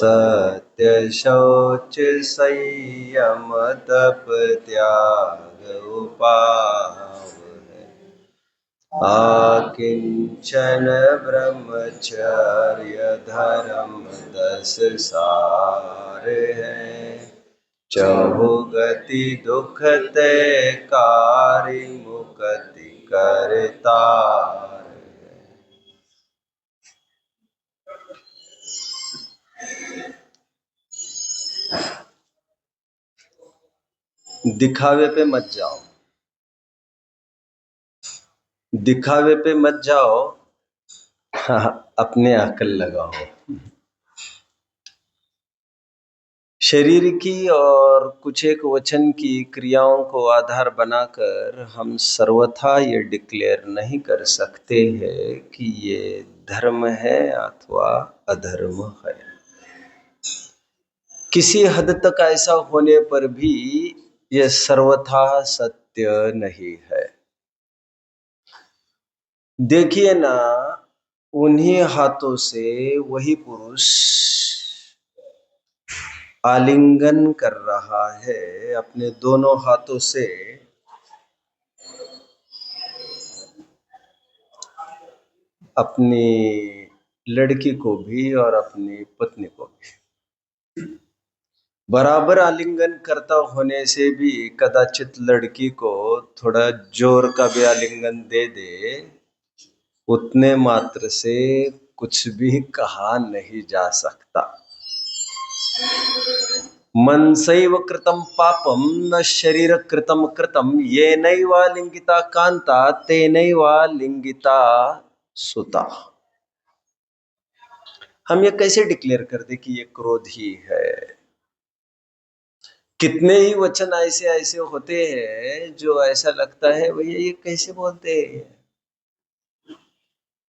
सत्य शौच संयम तप त्याग उपाव है। आकिंचन ब्रह्मचर्य धर्म 10 सार है। चहुगति दुख ते कारी मुक्ति करतार है। दिखावे पे मत जाओ, दिखावे पे मत जाओ, अपने अकल लगाओ। शरीर की और कुछ एक वचन की क्रियाओं को आधार बनाकर हम सर्वथा ये डिक्लेयर नहीं कर सकते हैं कि ये धर्म है अथवा अधर्म है। किसी हद तक ऐसा होने पर भी ये सर्वथा सत्य नहीं है। देखिए ना, उन्हीं हाथों से वही पुरुष आलिंगन कर रहा है अपने दोनों हाथों से अपनी लड़की को भी और अपनी पत्नी को भी। बराबर आलिंगन करता होने से भी कदाचित लड़की को थोड़ा जोर का भी आलिंगन दे दे, उतने मात्र से कुछ भी कहा नहीं जा सकता। मनसैव कृतं पापम न शरीर कृतं कृतं येनैव लिंगिता कांता तेनैव लिंगिता सुता। हम ये कैसे डिक्लेयर कर दे कि ये क्रोध ही है? कितने ही वचन ऐसे ऐसे होते हैं जो ऐसा लगता है भैया ये कैसे बोलते हैं।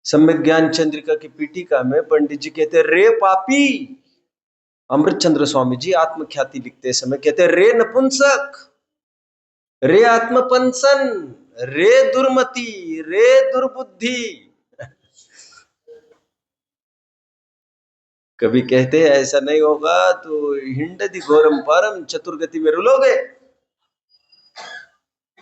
सम्यक ज्ञान चंद्रिका की पीठिका में पंडित जी कहते रे पापी। अमृत चंद्र स्वामी जी आत्मख्याति लिखते समय कहते रे नपुंसक, रे आत्मपंसन, रे दुर्मति, रे दुर्बुद्धि। कभी कहते हैं ऐसा नहीं होगा तो हिंडदि घोरम पारम, चतुर्गति में रुलोगे।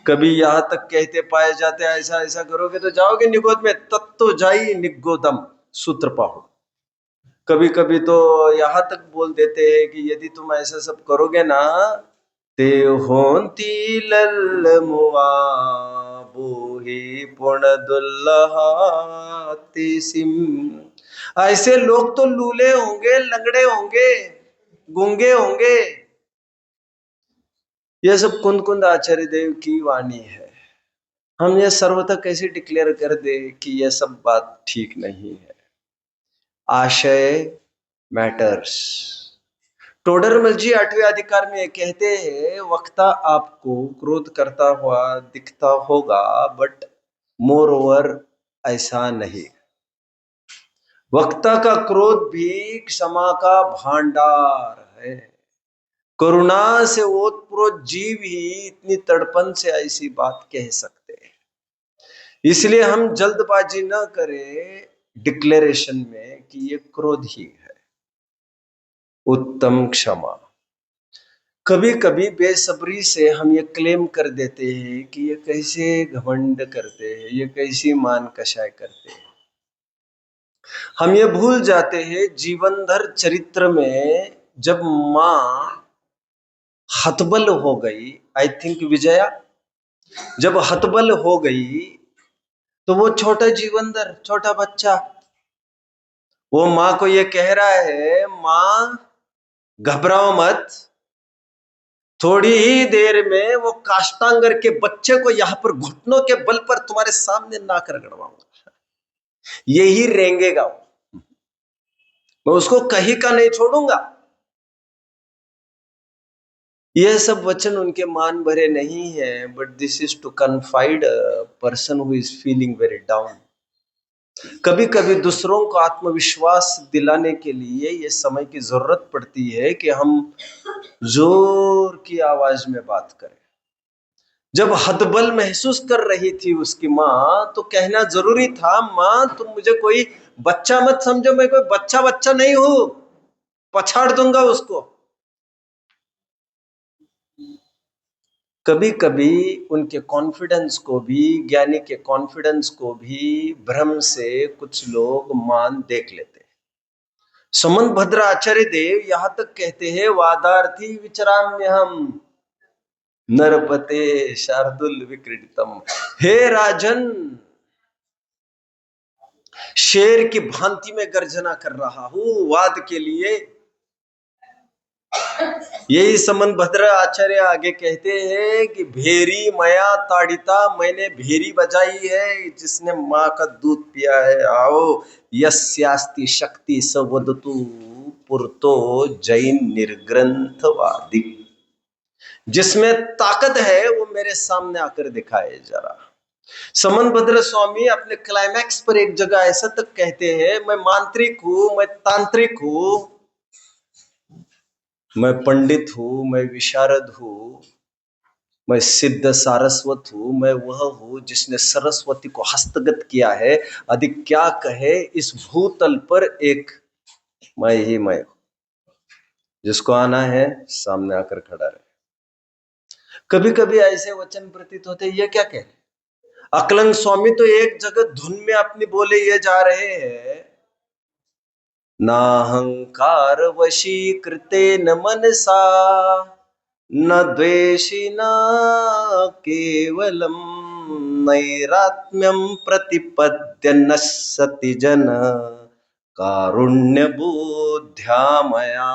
कभी यहां तक कहते पाए जाते ऐसा ऐसा करोगे तो जाओगे निगोद में, तत्तो जाई निगोदम सूत्र पाहो। कभी कभी तो यहां तक बोल देते हैं कि यदि तुम ऐसा सब करोगे ना ते होंती लल मुआ बोही पुण दुल्लाहाती सिम। ऐसे लोग तो लूले होंगे, लंगड़े होंगे, गूंगे होंगे। यह सब कुंद कुंद आचार्य देव की वाणी है। हम यह सर्वथा कैसे डिक्लेयर कर दे कि यह सब बात ठीक नहीं है। आशय मैटर्स। टोडरमल जी 8वें अधिकार में कहते हैं वक्ता आपको क्रोध करता हुआ दिखता होगा, बट मोर ओवर ऐसा नहीं। वक्ता का क्रोध भी क्षमा का भांडार है। करुणा से ओतप्रोत जीव ही इतनी तड़पन से ऐसी बात कह सकते हैं। इसलिए हम जल्दबाजी न करें डिक्लेरेशन में कि ये क्रोध ही है। उत्तम क्षमा। कभी कभी बेसब्री से हम ये क्लेम कर देते हैं कि ये कैसे घमंड करते हैं, ये कैसी मान कषाय करते हैं। हम ये भूल जाते हैं जीवन भर चरित्र में जब मां हतबल हो गई, आई थिंक विजया, जब हतबल हो गई तो वो छोटा जीवनधर, छोटा बच्चा, वो मां को ये कह रहा है मां घबराओ मत, थोड़ी ही देर में वो काष्टांगर के बच्चे को यहां पर घुटनों के बल पर तुम्हारे सामने नाक रगड़वाऊंगा, यही रेंगेगा वो, मैं उसको कहीं का नहीं छोड़ूंगा। यह सब वचन उनके मान भरे नहीं है, but this is to confide a person who is feeling very down. कभी कभी दूसरों को आत्मविश्वास दिलाने के लिए ये समय की जरूरत पड़ती है कि हम जोर की आवाज में बात करें। जब हतबल महसूस कर रही थी उसकी मां तो कहना जरूरी था मां तुम मुझे कोई बच्चा मत समझो, मैं कोई बच्चा नहीं हूं, पछाड़ दूंगा उसको। कभी कभी उनके कॉन्फिडेंस को भी, ज्ञानी के कॉन्फिडेंस को भी भ्रम से कुछ लोग मान देख लेते हैं। सुमंत भद्र आचार्य देव यहां तक कहते हैं, वादार्थी विचराम्य हम नरपते शार्दुल विक्रीडितम। हे राजन, शेर की भांति में गर्जना कर रहा हूं वाद के लिए। यही समन भद्र आचार्य आगे कहते हैं कि भेरी मया ताड़िता, मैंने भेरी बजाई है जिसने माँ का दूध पिया है। आओ यस्यास्ति शक्ति सवदतु पुरतो जैन निर्ग्रंथवादी, जिसमें ताकत है वो मेरे सामने आकर दिखाए जरा। समन भद्र स्वामी अपने क्लाइमैक्स पर एक जगह ऐसा तक कहते हैं, मैं मांत्रिक हूं, मैं तांत्रिक हूं, मैं पंडित हूं, मैं विशारद हूं, मैं सिद्ध सारस्वत हूं, मैं वह हूं जिसने सरस्वती को हस्तगत किया है। अधिक क्या कहे, इस भूतल पर एक मैं ही मैं हूं, जिसको आना है सामने आकर खड़ा रहे। कभी कभी ऐसे वचन प्रतीत होते, ये क्या कह रहे? अकलन स्वामी तो एक जगह धुन में अपनी बोले ये जा रहे हैं, नाहंकार वशीकृतेन मनसा न द्वेषिना केवलम नैरात्म्यं प्रतिपद्य नश्यति जन कारुण्य बुद्ध्या मया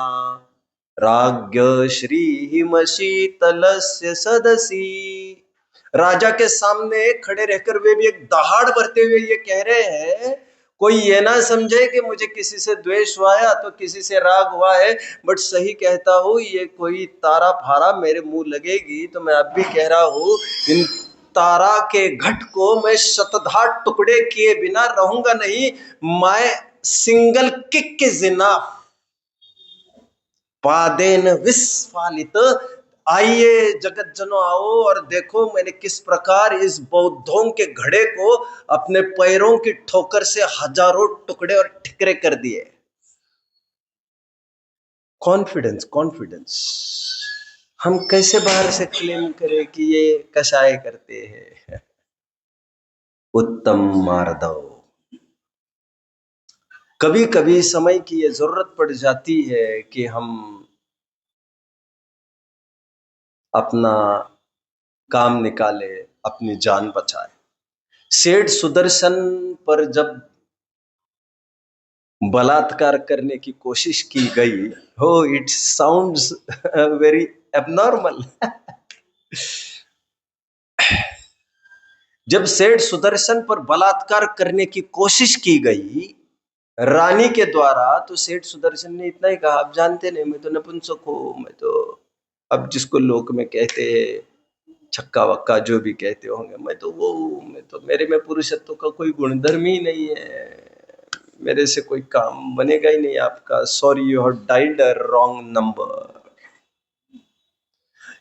राज्ञ श्रीहिमशीतलस्य सदसी। राजा के सामने खड़े रहकर वे भी एक दहाड़ भरते हुए ये कह रहे हैं, कोई ये ना समझे कि मुझे किसी से द्वेष हुआ है तो किसी से राग हुआ है, बट सही कहता हूं, ये कोई तारा फारा मेरे मुंह लगेगी तो मैं अब भी कह रहा हूं, इन तारा के घट को मैं शतधार टुकड़े किए बिना रहूंगा नहीं। मैं सिंगल किक के जिना पादेन विस्फालित। आइए जगत जनो आओ और देखो मैंने किस प्रकार इस बौद्धों के घड़े को अपने पैरों की ठोकर से हजारों टुकड़े और ठिकरे कर दिए। Confidence, confidence. हम कैसे बाहर से क्लेम करें कि ये कषाय करते हैं? उत्तम मार्दव। कभी कभी समय की ये जरूरत पड़ जाती है कि हम अपना काम निकाले, अपनी जान बचाए। सेठ सुदर्शन पर जब बलात्कार करने की कोशिश की गई, हो इट साउंड्स वेरी एबनॉर्मल। जब सेठ सुदर्शन पर बलात्कार करने की कोशिश की गई रानी के द्वारा, तो सेठ सुदर्शन ने इतना ही कहा, आप जानते नहीं मैं तो नपुंसक हूं, मैं तो अब जिसको लोक में कहते हैं छक्का वक्का जो भी कहते होंगे, मैं तो मेरे में पुरुषत्व का कोई गुणधर्म ही नहीं है, मेरे से कोई काम बनेगा ही नहीं आपका, sorry you have dialled a wrong number.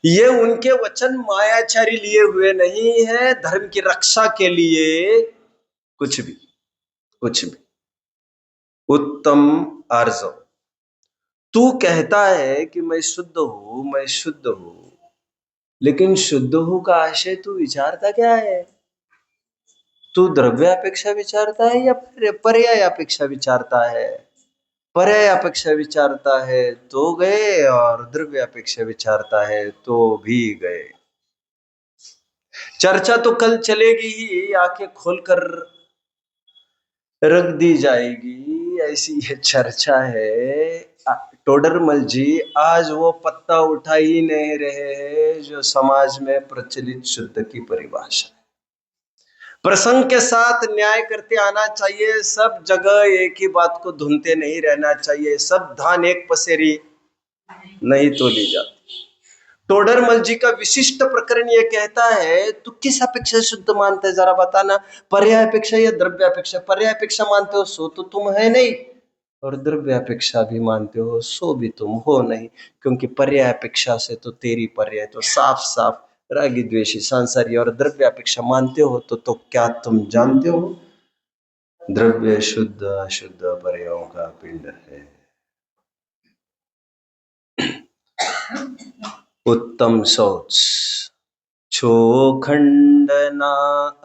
ये उनके वचन मायाचारी लिए हुए नहीं है, धर्म की रक्षा के लिए। कुछ भी, कुछ भी। उत्तम आर्जव, तू कहता है कि मैं शुद्ध हूं, मैं शुद्ध हूं, लेकिन शुद्ध हूं का आशय तू विचारता क्या है? तू द्रव्यापेक्षा विचारता है या पर्याय अपेक्षा विचारता है? पर्याय अपेक्षा विचारता है तो गए, और द्रव्य अपेक्षा विचारता है तो भी गए। चर्चा तो कल चलेगी ही, आंखें खोलकर रख दी जाएगी, ऐसी ये चर्चा है। टोडरमल जी आज वो पत्ता उठा ही नहीं रहे हैं जो समाज में प्रचलित शुद्ध की परिभाषा। प्रसंग के साथ न्याय करते आना चाहिए, सब जगह एक ही बात को धुनते नहीं रहना चाहिए, सब धान एक पसेरी नहीं तोली जाती। टोडरमल जी का विशिष्ट प्रकरण यह कहता है, तू किस अपेक्षा शुद्ध मानते जरा बताना, पर्याय अपेक्षा या द्रव्य अपेक्षा? पर्याय अपेक्षा मानते हो सो तो तुम है नहीं, और द्रव्य अपेक्षा भी मानते हो सो भी तुम हो नहीं, क्योंकि पर्याय अपेक्षा से तो तेरी पर्याय तो साफ साफ रागी द्वेषी सांसारी, और द्रव्य अपेक्षा मानते हो तो क्या तुम जानते हो द्रव्य शुद्ध अशुद्ध पर्यायों का पिंड है। उत्तम शौच। छोखंडना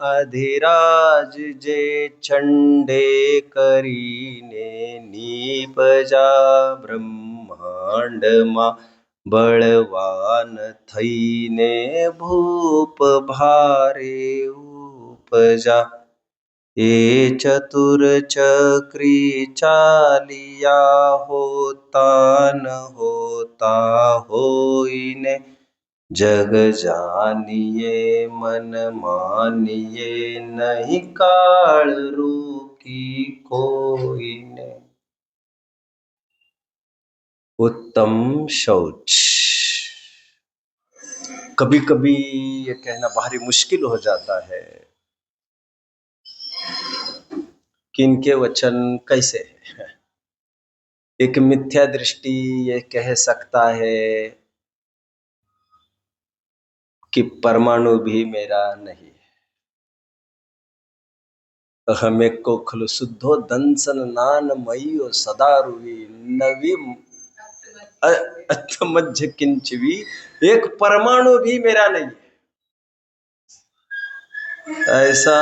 अधिराज जे चंडे करीने निपजा ब्रह्मांड मा बलवान थईने भूप भारे उपजा। ये चतुर चक्री चालिया होता न होता होइने जग जानिए मन मानिए नहीं काल रूकी कोइने। उत्तम शौच। कभी कभी ये कहना भारी मुश्किल हो जाता है कि इनके वचन कैसे हैं। एक मिथ्या दृष्टि ये कह सकता है कि परमाणु भी मेरा नहीं है। हमें को खलु शुद्धो दंसन नान मईयो सदा रुई नवी अथमज्झ किंचवी। एक परमाणु भी मेरा नहीं है। ऐसा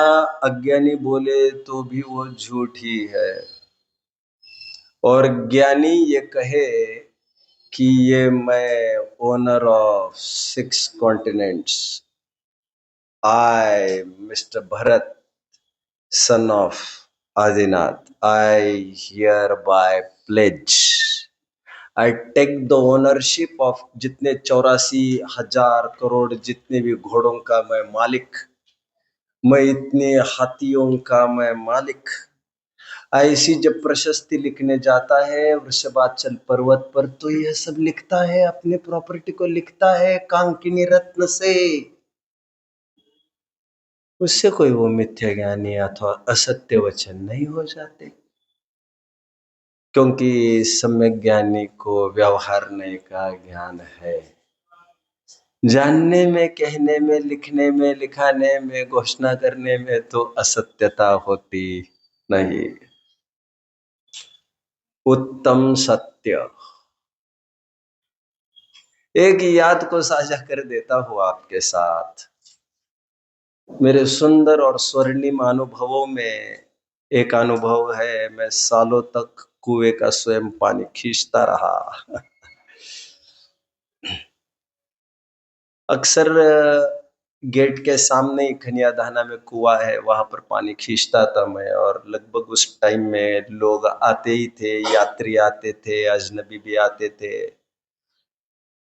अज्ञानी बोले तो भी वो झूठ ही है। और ज्ञानी ये कहे कि ये मैं owner of 6 continents, I mister Bharat son of Adinath, I hereby pledge, I take the ownership of जितने 84,000 करोड़ जितने भी घोड़ों का मैं मालिक, मैं इतने हाथियों का मैं मालिक। ऐसी जब प्रशस्ति लिखने जाता है वृषभाचल पर्वत पर तो यह सब लिखता है, अपने प्रॉपर्टी को लिखता है कांकिनी रत्न से। उससे कोई वो मिथ्या ज्ञानी अथवा असत्य वचन नहीं हो जाते, क्योंकि सम्यक ज्ञानी को व्यवहारने का ज्ञान है। जानने में, कहने में, लिखने में, लिखाने में, घोषणा करने में तो असत्यता होती नहीं। उत्तम सत्य। एक याद को साझा कर देता हूं आपके साथ। मेरे सुंदर और स्वर्णिम अनुभवों में एक अनुभव है, मैं सालों तक कुएं का स्वयं पानी खींचता रहा। अक्सर गेट के सामने ही खनियादाना में कुआं है, वहां पर पानी खींचता था मैं। और लगभग उस टाइम में लोग आते ही थे, यात्री आते थे, अजनबी भी आते थे।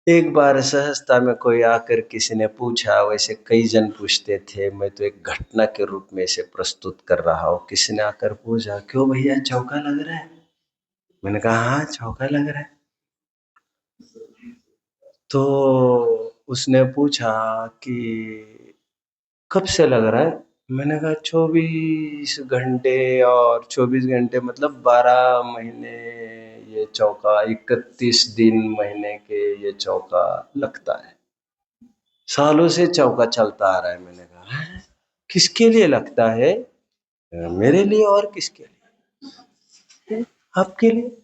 एक बार सहजता में कोई आकर किसी ने पूछा, वैसे कई जन पूछते थे, मैं तो एक घटना के रूप में इसे प्रस्तुत कर रहा हूं। किसी ने आकर पूछा, क्यों भैया चौका लग रहा है? मैंने कहा हाँ चौका लग रहा है। तो उसने पूछा कि कब से लग रहा है? मैंने कहा 24 घंटे, और 24 घंटे मतलब 12 महीने ये चौका, 31 दिन महीने के ये चौका लगता है। सालों से चौका चलता आ रहा है। मैंने कहा "हैं? किसके लिए लगता है? मेरे लिए और किसके लिए? आपके लिए।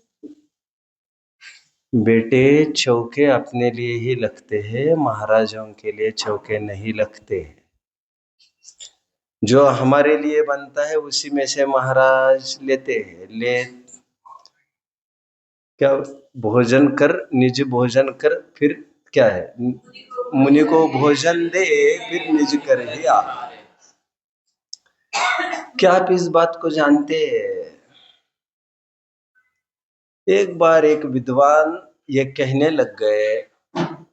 बेटे चौके अपने लिए ही लगते हैं, महाराजों के लिए चौके नहीं लगते। जो हमारे लिए बनता है उसी में से महाराज लेते हैं। ले क्या, भोजन कर, निज भोजन कर, फिर क्या है, मुनि को भोजन दे, फिर निज कर ही आ। क्या आप इस बात को जानते हैं? एक बार एक विद्वान ये कहने लग गए,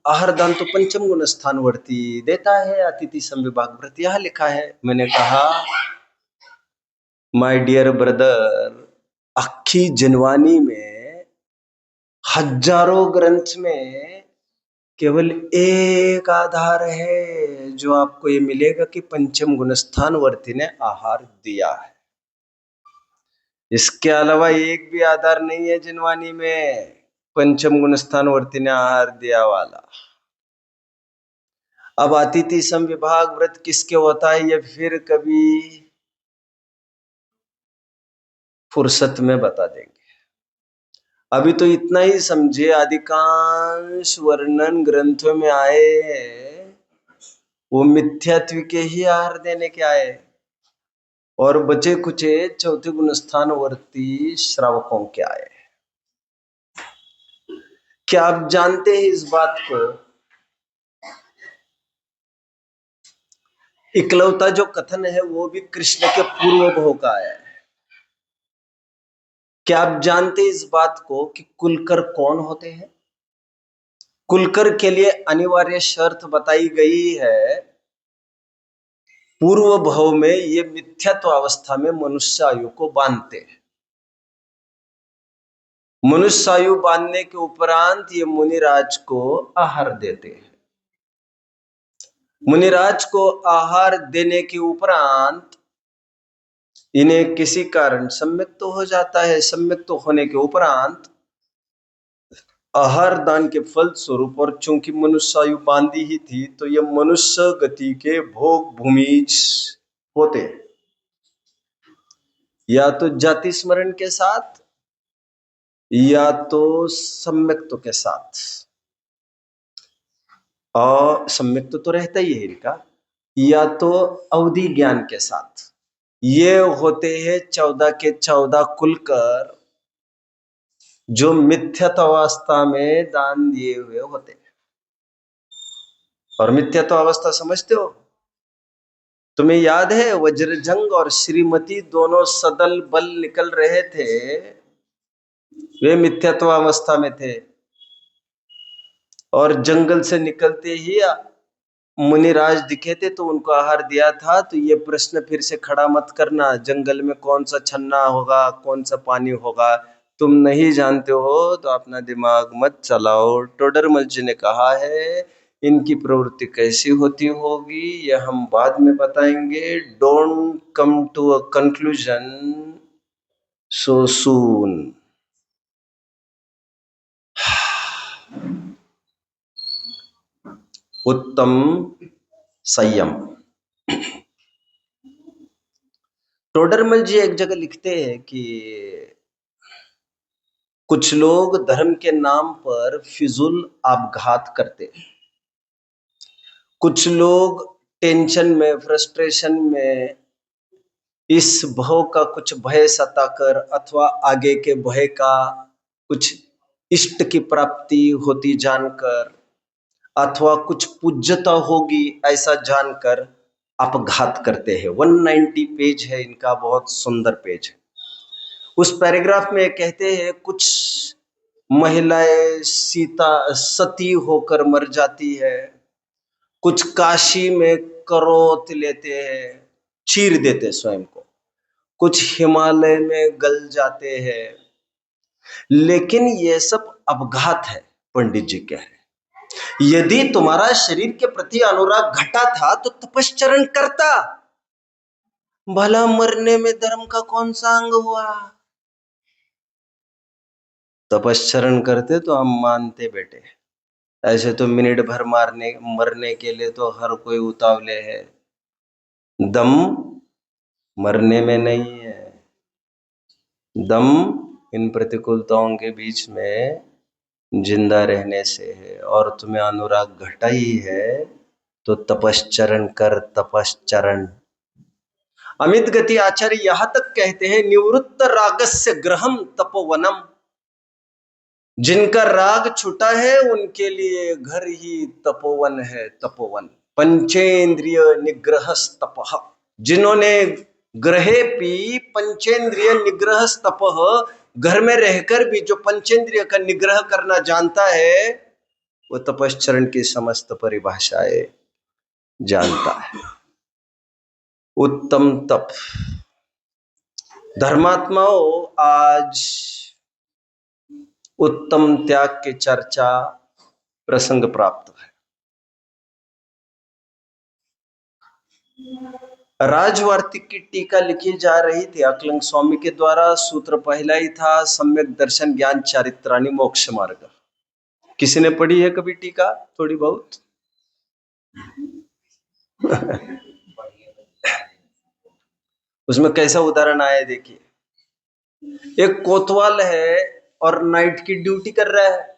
आहार दान तो पंचम गुण स्थान वर्ती देता है, अतिथि संविभाग व्रत यह लिखा है। मैंने कहा माय डियर ब्रदर, अक्खी जनवानी में हजारों ग्रंथ में केवल एक आधार है जो आपको ये मिलेगा कि पंचम गुणस्थान वर्ती ने आहार दिया है। इसके अलावा एक भी आधार नहीं है जिनवानी में पंचम गुणस्थान वर्ती ने आहार दिया वाला। अब अतिथि सम विभाग व्रत किसके होता है ये फिर कभी फुर्सत में बता देंगे। अभी तो इतना ही समझे, अधिकांश वर्णन ग्रंथों में आए हैं वो मिथ्यात्व के ही आहार देने के आए, और बचे कुचे चौथे गुण स्थानवर्ती श्रावकों के आए। क्या आप जानते हैं इस बात को? इकलौता जो कथन है वो भी कृष्ण के पूर्व भव का आया है। क्या आप जानते हैं इस बात को कि कुलकर कौन होते हैं? कुलकर के लिए अनिवार्य शर्त बताई गई है, पूर्व भव में ये मिथ्यात्व अवस्था में मनुष्य आयु को बांधते हैं। मनुष्य आयु बांधने के उपरांत ये मुनिराज को आहार देते हैं। मुनिराज को आहार देने के उपरांत इन्हें किसी कारण सम्यक तो हो जाता है। सम्यक तो होने के उपरांत आहार दान के फल स्वरूप, और चूंकि मनुष्य आयु बांधी ही थी, तो ये मनुष्य गति के भोग भूमिज होते, या तो जाति स्मरण के साथ या तो सम्यक्त्व के साथ। और सम्यक्त्व तो रहता ही है इनका, या तो अवधि ज्ञान के साथ। ये होते हैं 14 के 14 कुलकर, जो मिथ्यात्व अवस्था में दान दिए हुए होते हैं। और मिथ्यात्व अवस्था समझते हो? तुम्हें याद है वज्रजंग और श्रीमती दोनों सदल बल निकल रहे थे, वे मिथ्यात्व अवस्था में थे। और जंगल से निकलते ही मुनिराज दिखे थे तो उनको आहार दिया था। तो ये प्रश्न फिर से खड़ा मत करना, जंगल में कौन सा छन्ना होगा, कौन सा पानी होगा, तुम नहीं जानते हो तो अपना दिमाग मत चलाओ। टोडरमल जी ने कहा है इनकी प्रवृत्ति कैसी होती होगी यह हम बाद में बताएंगे। Don't come to a conclusion so soon. उत्तम संयम। टोडरमल जी एक जगह लिखते हैं कि कुछ लोग धर्म के नाम पर फिजूल आपघात करते हैं। कुछ लोग टेंशन में, फ्रस्ट्रेशन में, इस भव का कुछ भय सताकर अथवा आगे के भय का कुछ इष्ट की प्राप्ति होती जानकर अथवा कुछ पूज्यता होगी ऐसा जानकर अपघात करते हैं। 190 पेज है इनका, बहुत सुंदर पेज है। उस पैराग्राफ में कहते हैं कुछ महिलाएं सती होकर मर जाती है, कुछ काशी में करोत लेते हैं, चीर देते स्वयं को, कुछ हिमालय में गल जाते हैं। लेकिन ये सब अपघात है, पंडित जी कह रहे। यदि तुम्हारा शरीर के प्रति अनुराग घटा था तो तपश्चरण करता, भला मरने में धर्म का कौन सा अंग हुआ? तपश्चरण करते तो हम मानते बेटे, ऐसे तो मिनट भर मरने के लिए तो हर कोई उतावले है। दम मरने में नहीं है, दम इन प्रतिकूलताओं के बीच में जिंदा रहने से है। और तुम्हें अनुराग घटा ही है तो तपश्चरण कर, तपश्चरण। अमित गति आचार्य यहां तक कहते हैं निवृत्त रागस्य गृहम तपोवनम। जिनका राग छूटा है उनके लिए घर ही तपोवन है, तपोवन। पंचेंद्रिय निग्रह तपः, जिन्होंने ग्रहे पी पंचेंद्रिय निग्रह तपः, घर में रहकर भी जो पंचेंद्रिय का निग्रह करना जानता है वो तपश्चरण की समस्त परिभाषाएं जानता है। उत्तम तप। धर्मात्माओं, आज उत्तम त्याग की चर्चा प्रसंग प्राप्त है। राजवार्तिक की टीका लिखी जा रही थी अकलंग स्वामी के द्वारा। सूत्र पहला ही था सम्यक दर्शन ज्ञान चारित्राणि मोक्ष मार्ग। किसी ने पढ़ी है कभी टीका? थोड़ी बहुत। उसमें कैसा उदाहरण आया देखिए। एक कोतवाल है, और नाइट की ड्यूटी कर रहा है,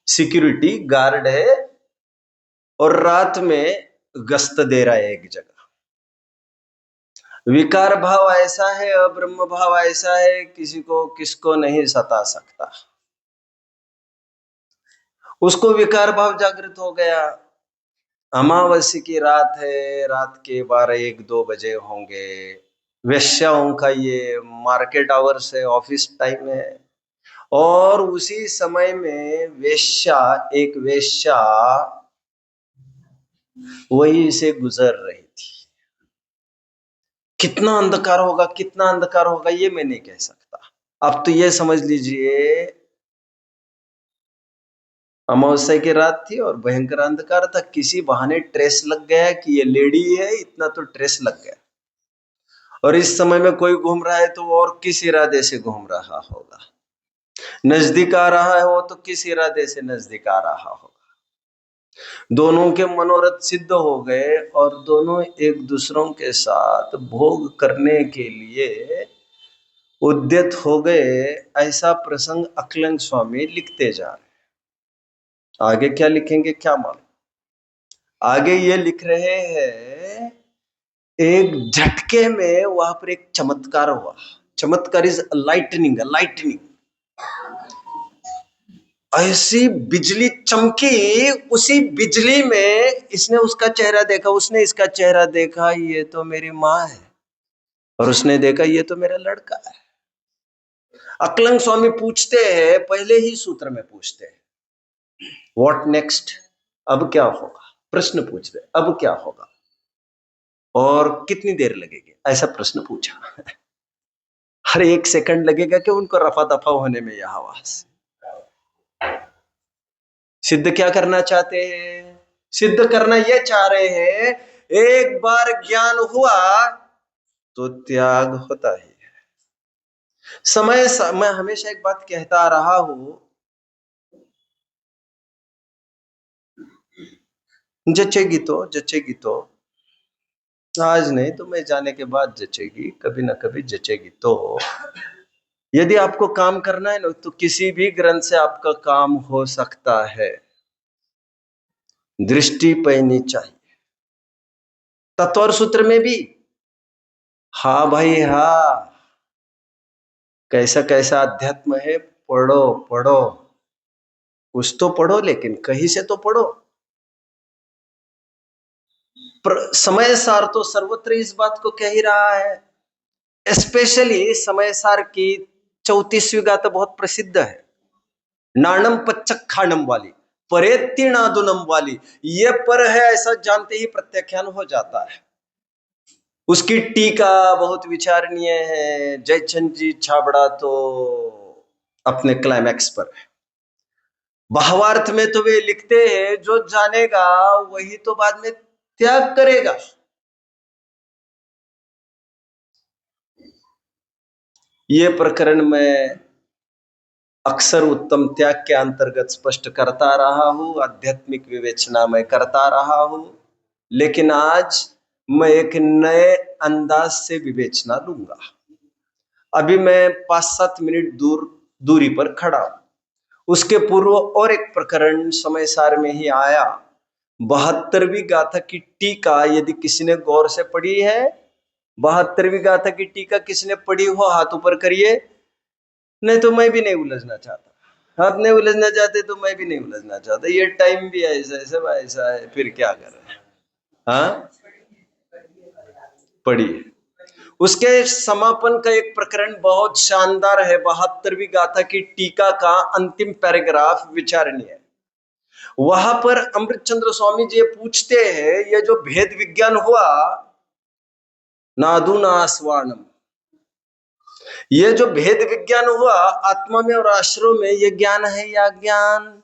सिक्योरिटी गार्ड है और रात में गश्त दे रहा है एक जगह। विकार भाव ऐसा है, अब्रह्म भाव ऐसा है, किसी को किसको नहीं सता सकता। उसको विकार भाव जागृत हो गया। अमावस्या की रात है, रात के 12-1-2 बजे होंगे। वेश्याओं का ये मार्केट आवर्स है, ऑफिस टाइम है, और उसी समय में एक वेश्या वहीं से गुजर रही थी। कितना अंधकार होगा, कितना अंधकार होगा ये मैं नहीं कह सकता। अब तो ये समझ लीजिए अमावस्या की रात थी और भयंकर अंधकार था। किसी बहाने ट्रेस लग गया कि ये लेडी है, इतना तो ट्रेस लग गया। और इस समय में कोई घूम रहा है तो वो और किस इरादे से घूम रहा होगा। नजदीक आ रहा है वो तो किस इरादे से नजदीक आ रहा होगा। दोनों के मनोरथ सिद्ध हो गए और दोनों एक दूसरों के साथ भोग करने के लिए उद्यत हो गए। ऐसा प्रसंग अकलंग स्वामी लिखते जा रहे। आगे क्या लिखेंगे क्या मालूम। आगे ये लिख रहे हैं, एक झटके में वहां पर एक चमत्कार हुआ। चमत्कार इज लाइटनिंग, लाइटनिंग। ऐसी बिजली चमकी, उसी बिजली में इसने उसका चेहरा देखा, उसने इसका चेहरा देखा, ये तो मेरी माँ है, और उसने देखा ये तो मेरा लड़का है। अकलंग स्वामी पूछते हैं, पहले ही सूत्र में पूछते हैं, व्हाट नेक्स्ट, अब क्या होगा। प्रश्न पूछते अब क्या होगा और कितनी देर लगेगी, ऐसा प्रश्न पूछा। हर 1 सेकंड लगेगा कि उनको रफा दफा होने में यह आवाज। सिद्ध क्या करना चाहते हैं, सिद्ध करना यह चाह रहे हैं, एक बार ज्ञान हुआ तो त्याग होता ही है। मैं हमेशा एक बात कहता रहा हूं, जचेगी तो जचेगी, तो आज नहीं तो मैं जाने के बाद जचेगी, कभी ना कभी जचेगी। तो यदि आपको काम करना है ना तो किसी भी ग्रंथ से आपका काम हो सकता है। दृष्टि पैनी चाहिए। तत्व सूत्र में भी हाँ भाई हाँ, कैसा कैसा अध्यात्म है, पढ़ो पढ़ो, कुछ तो पढ़ो, लेकिन कहीं से तो पढ़ो। समय सार तो सर्वत्र इस बात को कह ही रहा है। स्पेशली समय सार की 34वीं गाथा बहुत प्रसिद्ध है, नाणम पच्चक खानम वाली, परेत्ती नादुनम वाली। ये पर है ऐसा जानते ही प्रत्याख्यान हो जाता है। उसकी टीका बहुत विचारणीय है। जयचंद जी छाबड़ा तो अपने क्लाइमैक्स पर है। भावार्थ में तो वे लिखते हैं, जो जानेगा वही तो बाद में त्याग करेगा। ये प्रकरण में अक्सर उत्तम त्याग के अंतर्गत स्पष्ट करता रहा हूं, आध्यात्मिक विवेचना में करता रहा हूं, लेकिन आज मैं एक नए अंदाज से विवेचना लूंगा। अभी मैं 5-7 मिनट दूरी पर खड़ा हूं। उसके पूर्व और एक प्रकरण समय सार में ही आया। 72वीं गाथा की टीका यदि किसी ने गौर से पढ़ी है, 72वीं गाथा की टीका किसने पढ़ी हो हाथ ऊपर करिए, नहीं तो मैं भी नहीं उलझना चाहता। आप नहीं उलझना चाहते तो मैं भी नहीं उलझना चाहता। ये टाइम भी ऐसा है, सब ऐसा है, फिर क्या कर रहे हैं। हाँ पढ़िए। उसके समापन का एक प्रकरण बहुत शानदार है। 72वीं गाथा की टीका का अंतिम पैराग्राफ विचारणीय है। वहां पर अमृतचंद्र स्वामी जी पूछते हैं, ये जो भेद विज्ञान हुआ, नादु नास्वाणम, ये जो भेद विज्ञान हुआ आत्मा में और आश्रम में, ये ज्ञान है या अज्ञान।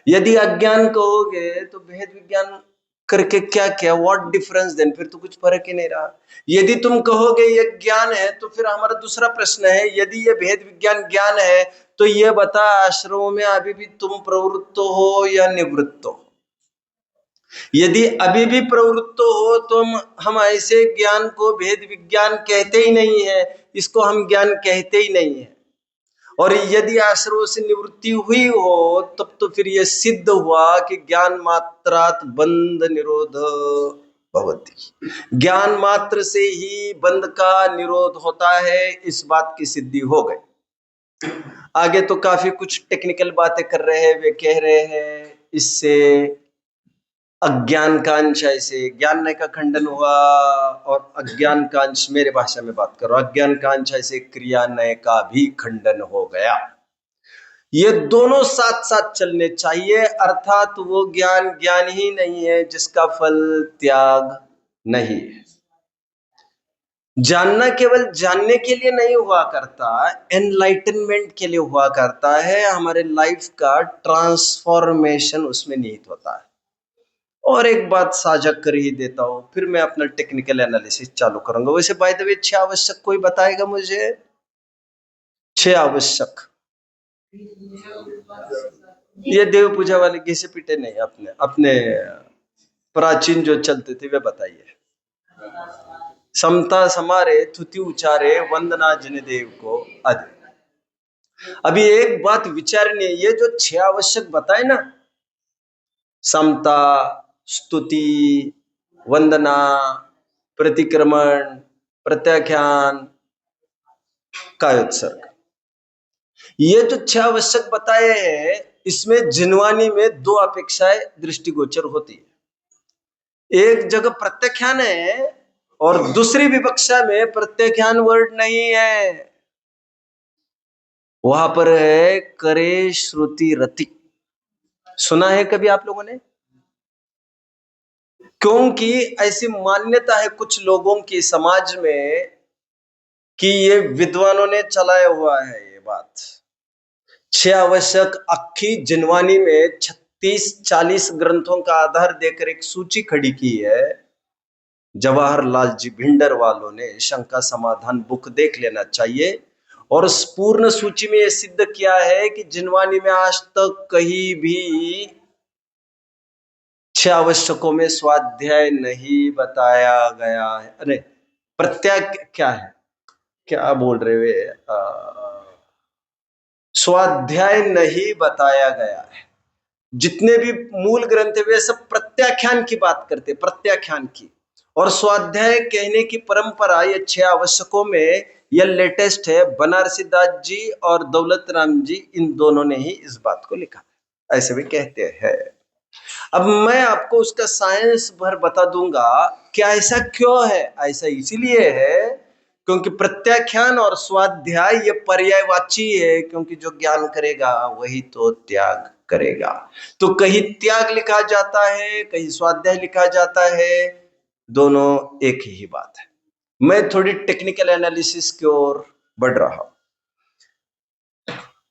यदि अज्ञान कहोगे तो भेद विज्ञान करके क्या क्या, व्हाट डिफरेंस देन, फिर तो कुछ फर्क ही नहीं रहा। यदि तुम कहोगे ये ज्ञान है तो फिर हमारा दूसरा प्रश्न है, यदि ये भेद विज्ञान ज्ञान है तो ये बता, आश्रमों में अभी भी तुम प्रवृत्त हो या निवृत्त हो। यदि अभी भी प्रवृत्त हो तो हम ऐसे ज्ञान को भेद विज्ञान कहते ही नहीं है, इसको हम ज्ञान कहते ही नहीं है। और यदि आश्रवों से निवृत्ति हुई हो तब तो फिर यह सिद्ध हुआ कि ज्ञान मात्रात बंध निरोध भवति। ज्ञान मात्र से ही बंध का निरोध होता है, इस बात की सिद्धि हो गई। आगे तो काफी कुछ टेक्निकल बातें कर रहे हैं, वे कह रहे हैं इससे अज्ञान का अंश ऐसे ज्ञान का खंडन हुआ और अज्ञान का अंश, मेरे भाषा में बात करो, अज्ञान का अंश ऐसे क्रिया नय का भी खंडन हो गया। ये दोनों साथ साथ चलने चाहिए, अर्थात वो ज्ञान ज्ञान ही नहीं है जिसका फल त्याग नहीं है। जानना केवल जानने के लिए नहीं हुआ करता, एनलाइटनमेंट के लिए हुआ करता है। हमारे लाइफ का ट्रांसफॉर्मेशन उसमें निहित होता है। और एक बात साझा कर ही देता हूं, फिर मैं अपना टेक्निकल एनालिसिस चालू करूंगा। वैसे बाय द वे 6 आवश्यक कोई बताएगा मुझे? 6 आवश्यक, ये देव पूजा वाले घिसे पीटे नहीं, अपने अपने प्राचीन जो चलते थे वे बताइए। समता समारे, थुति उचारे, वंदना जिन देव को आदि। अभी एक बात विचारनी है, ये जो 6 आवश्यक बताए ना, समता, स्तुति, वंदना, प्रतिक्रमण, प्रत्याख्यान, कायोत्सर्ग, ये जो 6 आवश्यक बताए हैं, इसमें जिनवानी में 2 अपेक्षाएं दृष्टिगोचर होती है। एक जगह प्रत्याख्यान है और दूसरी विवक्षा में प्रत्याख्यान वर्ड नहीं है, वहां पर है करे श्रुति रति। सुना है कभी आप लोगों ने? क्योंकि ऐसी मान्यता है कुछ लोगों की समाज में कि ये विद्वानों ने चलाया हुआ है ये बात। 6 आवश्यक अक्खी जिनवानी में 36-40 ग्रंथों का आधार देकर एक सूची खड़ी की है। जवाहरलाल जी भिंडर वालों ने शंका समाधान बुक देख लेना चाहिए, और उस पूर्ण सूची में यह सिद्ध किया है कि जिनवानी में आज तक कहीं भी 6 आवश्यकों में स्वाध्याय नहीं बताया गया है। अरे प्रत्याग क्या है, क्या बोल रहे वे, स्वाध्याय नहीं बताया गया है। जितने भी मूल ग्रंथ है वे सब प्रत्याख्यान की बात करते, प्रत्याख्यान की। और स्वाध्याय कहने की परंपरा ये 6 आवश्यकों में यह लेटेस्ट है। बनारसी दास जी और दौलत राम जी, इन दोनों ने ही इस बात को लिखा है, ऐसे भी कहते हैं। अब मैं आपको उसका साइंस भर बता दूंगा कि ऐसा क्यों है। ऐसा इसीलिए है क्योंकि प्रत्याख्यान और स्वाध्याय ये पर्यायवाची है, क्योंकि जो ज्ञान करेगा वही तो त्याग करेगा। तो कहीं त्याग लिखा जाता है, कहीं स्वाध्याय लिखा जाता है, दोनों एक ही बात है। मैं थोड़ी टेक्निकल एनालिसिस की ओर बढ़ रहा हूं।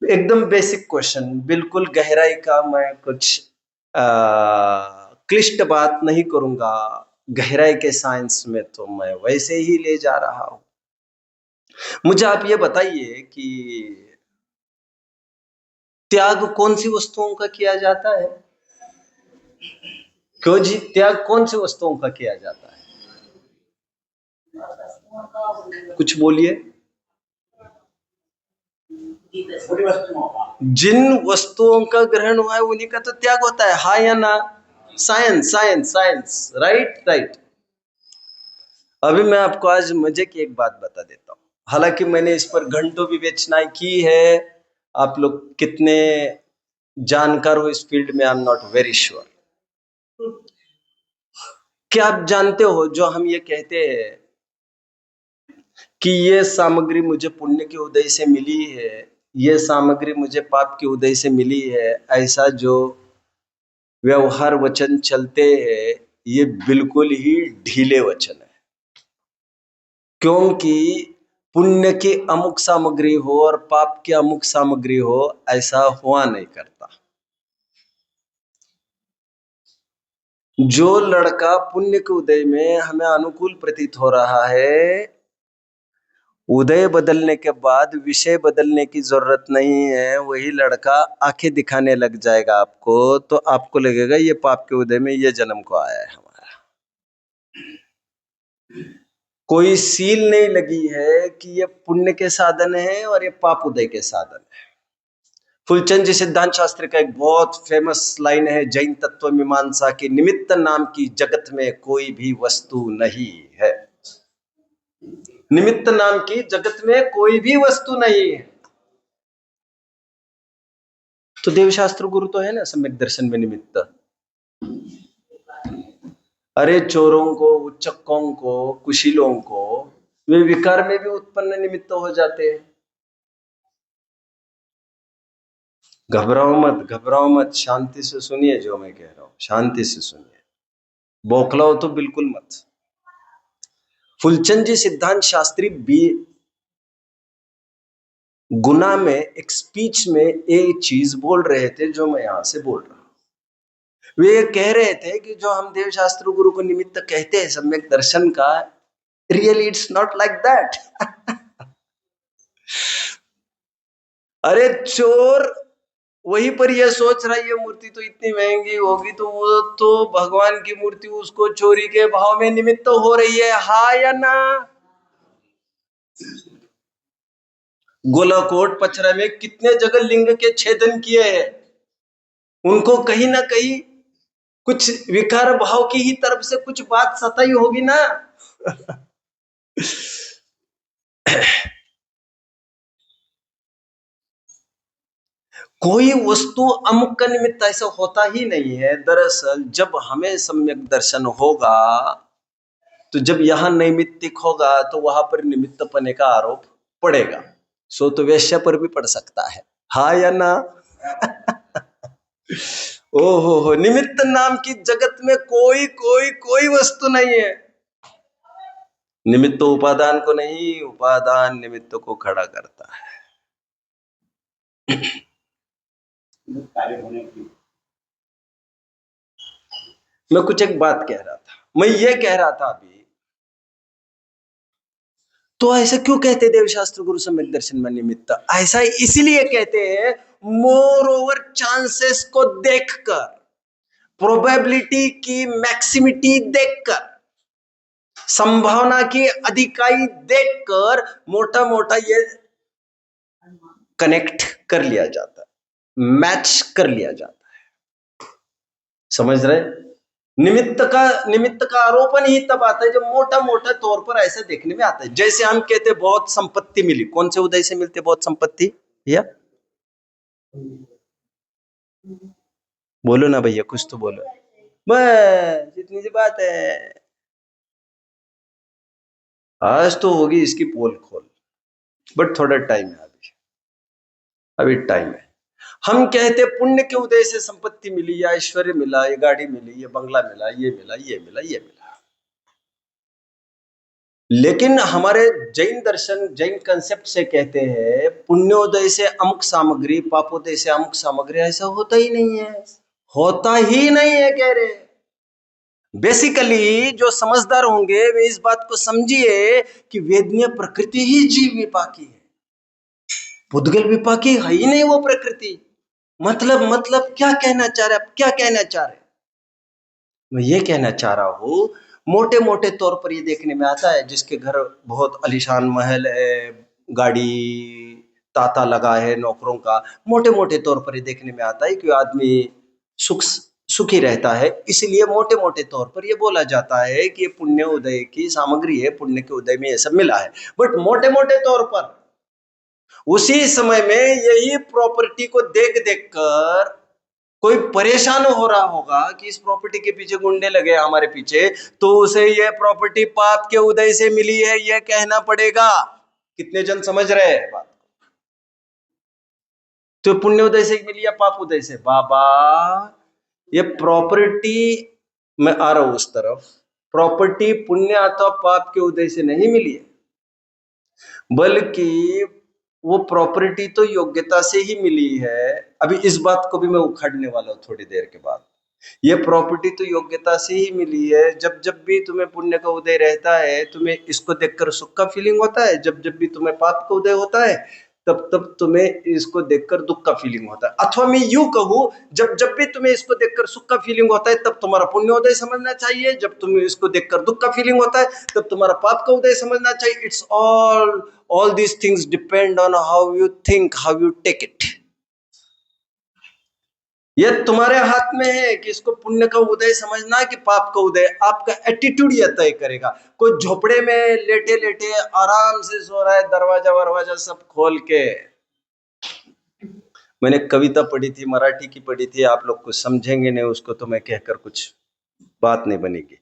एकदम बेसिक क्वेश्चन, बिल्कुल गहराई का मैं कुछ क्लिष्ट बात नहीं करूंगा। गहराई के साइंस में तो मैं वैसे ही ले जा रहा हूं। मुझे आप ये बताइए कि त्याग कौन सी वस्तुओं का किया जाता है? क्यों जी, त्याग कौन सी वस्तुओं का किया जाता है? कुछ बोलिए। जिन वस्तुओं का ग्रहण हुआ है उन्हीं का तो त्याग होता है, हाँ या ना? Science science science, right right. अभी मैं आपको आज मजे की एक बात बता देता हूं, हालांकि मैंने इस पर घंटों विवेचनाएं की है। आप लोग कितने जानकार हो इस फील्ड में, I am not very sure. क्या आप जानते हो, जो हम ये कहते हैं कि ये सामग्री मुझे पुण्य के उदय से मिली है, ये सामग्री मुझे पाप के उदय से मिली है, ऐसा जो व्यवहार वचन चलते हैं, ये बिल्कुल ही ढीले वचन है। क्योंकि पुण्य की अमुक सामग्री हो और पाप की अमुक सामग्री हो, ऐसा हुआ नहीं करता। जो लड़का पुण्य के उदय में हमें अनुकूल प्रतीत हो रहा है, उदय बदलने के बाद विषय बदलने की जरूरत नहीं है, वही लड़का आंखें दिखाने लग जाएगा आपको, तो आपको लगेगा ये पाप के उदय में ये जन्म को आया है हमारा। कोई सील नहीं लगी है कि ये पुण्य के साधन है और ये पाप उदय के साधन है। फुलचंद जी सिद्धांत शास्त्री का एक बहुत फेमस लाइन है, जैन तत्व मीमांसा की, निमित्त नाम की जगत में कोई भी वस्तु नहीं है। निमित्त नाम की जगत में कोई भी वस्तु नहीं है। तो देवशास्त्र गुरु तो है ना सम्यक दर्शन में निमित्त। अरे चोरों को, उच्चकों को, कुशीलों को वे विकार में भी उत्पन्न निमित्त हो जाते हैं। घबराओ मत, घबराओ मत, शांति से सुनिए जो मैं कह रहा हूं, शांति से सुनिए, बौखलाओ तो बिल्कुल मत। फुलचंद जी सिद्धांत शास्त्री भी गुना में एक स्पीच में एक चीज बोल रहे थे जो मैं यहां से बोल रहा हूं। वे कह रहे थे कि जो हम देवशास्त्र गुरु को निमित्त कहते हैं सम्यक दर्शन का, really it's not like that. अरे चोर वहीं पर यह सोच रहा है ये मूर्ति तो इतनी महंगी होगी, तो वो तो भगवान की मूर्ति उसको चोरी के भाव में निमित्त हो रही है, हा या ना? गोलाकोट पचरा में कितने जगह लिंग के छेदन किए हैं, उनको कहीं ना कहीं कुछ विकार भाव की ही तरफ से कुछ बात सताई होगी ना। कोई वस्तु अमुक का निमित्त ऐसा होता ही नहीं है। दरअसल जब हमें सम्यक दर्शन होगा, तो जब यहां नैमित्तिक होगा तो वहां पर निमित्त पने का आरोप पड़ेगा। सो तो वेश्या पर भी पड़ सकता है, हा या ना? ओहो हो, निमित्त नाम की जगत में कोई कोई कोई वस्तु नहीं है। निमित्त उपादान को नहीं, उपादान निमित्त को खड़ा करता है। कार्य होने की मैं कुछ एक बात कह रहा था, मैं ये कह रहा था अभी, तो ऐसा क्यों कहते देवशास्त्र गुरु सम्यक दर्शन में निमित्त? ऐसा इसलिए कहते हैं, मोर ओवर चांसेस को देखकर, प्रोबेबिलिटी की मैक्सिमिटी देखकर, संभावना की अधिकाई देखकर मोटा मोटा ये कनेक्ट कर लिया जाता है, मैच कर लिया जाता है। समझ रहे? निमित्त का आरोपण ही तब आता है जब मोटा मोटा तौर पर ऐसा देखने में आता है। जैसे हम कहते बहुत संपत्ति मिली, कौन से उदय से मिलते बहुत संपत्ति? या बोलो ना भैया, कुछ तो बोलो, बस इतनी सी बात है। आज तो होगी इसकी पोल खोल, बट थोड़ा टाइम है अभी टाइम है। हम कहते पुण्य के उदय से संपत्ति मिली, या ऐश्वर्य मिला, ये गाड़ी मिली, ये बंगला मिला, ये मिला, ये मिला, ये मिला। लेकिन हमारे जैन दर्शन, जैन कंसेप्ट से कहते हैं पुण्योदय से अमुक सामग्री, पापोदय से अमुक सामग्री, ऐसा होता ही नहीं है, होता ही नहीं है कह रहे। बेसिकली जो समझदार होंगे वे इस बात को समझिए कि वेदनीय प्रकृति ही जीव विपाकी है, पुद्गल विपाकी है ही नहीं वो प्रकृति। मतलब क्या कहना चाह रहे, क्या कहना चाह रहे? मैं ये कहना चाह रहा हूं, मोटे मोटे तौर पर ये देखने में आता है जिसके घर बहुत आलीशान महल है, गाड़ी ताता लगा है नौकरों का, मोटे मोटे तौर पर ये देखने में आता है कि आदमी सुखी रहता है। इसलिए मोटे मोटे तौर पर ये बोला जाता है कि ये पुण्य उदय की सामग्री है, पुण्य के उदय में ये सब मिला है। बट मोटे मोटे तौर पर उसी समय में यही प्रॉपर्टी को देख देख कर कोई परेशान हो रहा होगा कि इस प्रॉपर्टी के पीछे गुंडे लगे हमारे पीछे, तो उसे यह प्रॉपर्टी पाप के उदय से मिली है यह कहना पड़ेगा। कितने जन समझ रहे हैं बात? तो पुण्य उदय से मिली या पाप उदय से? बाबा ये प्रॉपर्टी, मैं आ रहा हूं उस तरफ, प्रॉपर्टी पुण्य अथवा पाप के उदय से नहीं मिली है, बल्कि वो प्रॉपर्टी तो योग्यता से ही मिली है। अभी इस बात को भी मैं उखाड़ने वाला हूं थोड़ी देर के बाद। ये प्रॉपर्टी तो योग्यता से ही मिली है। जब जब भी तुम्हें पुण्य का उदय रहता है, तुम्हें इसको देखकर सुख का फीलिंग होता है, जब जब भी तुम्हें पाप का उदय होता है तब तुम्हें इसको देखकर दुख का फीलिंग होता है। अथवा मैं यूं कहूं, जब जब भी तुम्हें इसको देखकर सुख का फीलिंग होता है तब तुम्हारा पुण्योदय समझना चाहिए, जब तुम्हें इसको देखकर दुख का फीलिंग होता है तब तुम्हारा पाप का उदय समझना चाहिए। It's all these things depend on how you think, how you take it. यह तुम्हारे हाथ में है कि इसको पुण्य का उदय समझना कि पाप का उदय। आपका एटीट्यूड यह तय करेगा। कोई झोपड़े में लेटे लेटे आराम से सो रहा है, दरवाजा वरवाजा सब खोल के। मैंने कविता पढ़ी थी, मराठी की पढ़ी थी, आप लोग कुछ समझेंगे नहीं उसको तो मैं कहकर कुछ बात नहीं बनेगी।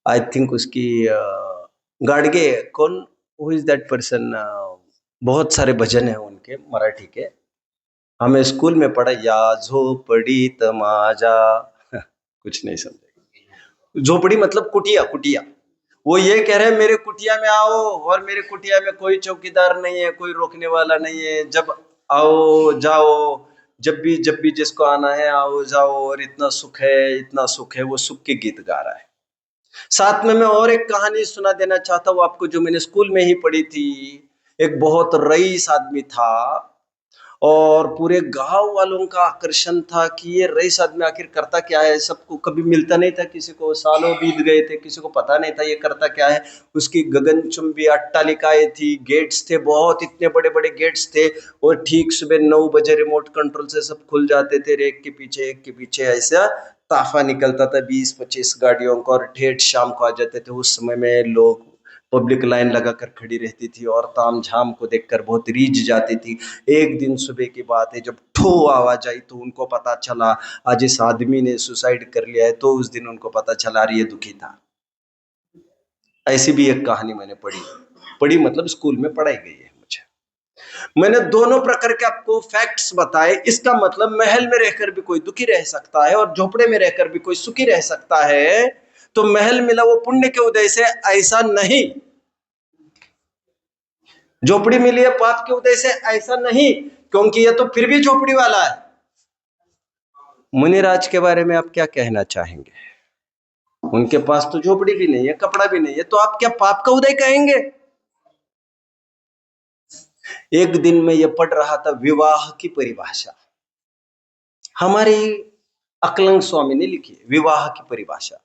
आई थिंक उसकी गाडगे, कौन, हु इज दैट पर्सन, बहुत सारे भजन है उनके मराठी के, हमें स्कूल में पढ़ा, या झोपड़ी तमाजा कुछ नहीं समझेगा। झोपड़ी मतलब कुटिया, कुटिया। वो ये कह रहे हैं मेरे कुटिया में आओ, और मेरे कुटिया में कोई चौकीदार नहीं है, कोई रोकने वाला नहीं है, जब आओ जाओ, जब भी जिसको आना है आओ जाओ, और इतना सुख है, इतना सुख है। वो सुख के गीत गा रहा है। साथ में मैं और एक कहानी सुना देना चाहता हूँ आपको, जो मैंने स्कूल में ही पढ़ी थी। एक बहुत रईस आदमी था, और पूरे गांव वालों का आकर्षण था कि ये रईस आदमी आखिर करता क्या है। सबको कभी मिलता नहीं था, किसी को सालों बीत गए थे, किसी को पता नहीं था ये करता क्या है। उसकी गगनचुंबी अट्टालिकाएं थी, गेट्स थे, बहुत इतने बड़े बड़े गेट्स थे, और ठीक सुबह 9 बजे रिमोट कंट्रोल से सब खुल जाते थे, एक के पीछे ऐसा ताफा निकलता था 20-25 गाड़ियों का, और ठेठ शाम को आ जाते थे। उस समय में लोग, पब्लिक लाइन लगाकर खड़ी रहती थी और ताम झाम को देखकर बहुत रीझ जाती थी। एक दिन सुबह की बात है, जब ठो आवाज आई तो उनको पता चला आज इस आदमी ने सुसाइड कर लिया है। तो उस दिन उनको पता चला, ये दुखी था। ऐसी भी एक कहानी मैंने पढ़ी मतलब स्कूल में पढ़ाई गई है मुझे। मैंने दोनों प्रकार के आपको फैक्ट्स बताए। इसका मतलब महल में रहकर भी कोई दुखी रह सकता है, और झोपड़े में रहकर भी कोई सुखी रह सकता है। तो महल मिला वो पुण्य के उदय से, ऐसा नहीं। झोपड़ी मिली है पाप के उदय से, ऐसा नहीं, क्योंकि ये तो फिर भी झोपड़ी वाला है। मुनिराज के बारे में आप क्या कहना चाहेंगे? उनके पास तो झोपड़ी भी नहीं है, कपड़ा भी नहीं है, तो आप क्या पाप का उदय कहेंगे? एक दिन में ये पढ़ रहा था विवाह की परिभाषा, हमारी अकलंग स्वामी ने लिखी है, विवाह की परिभाषा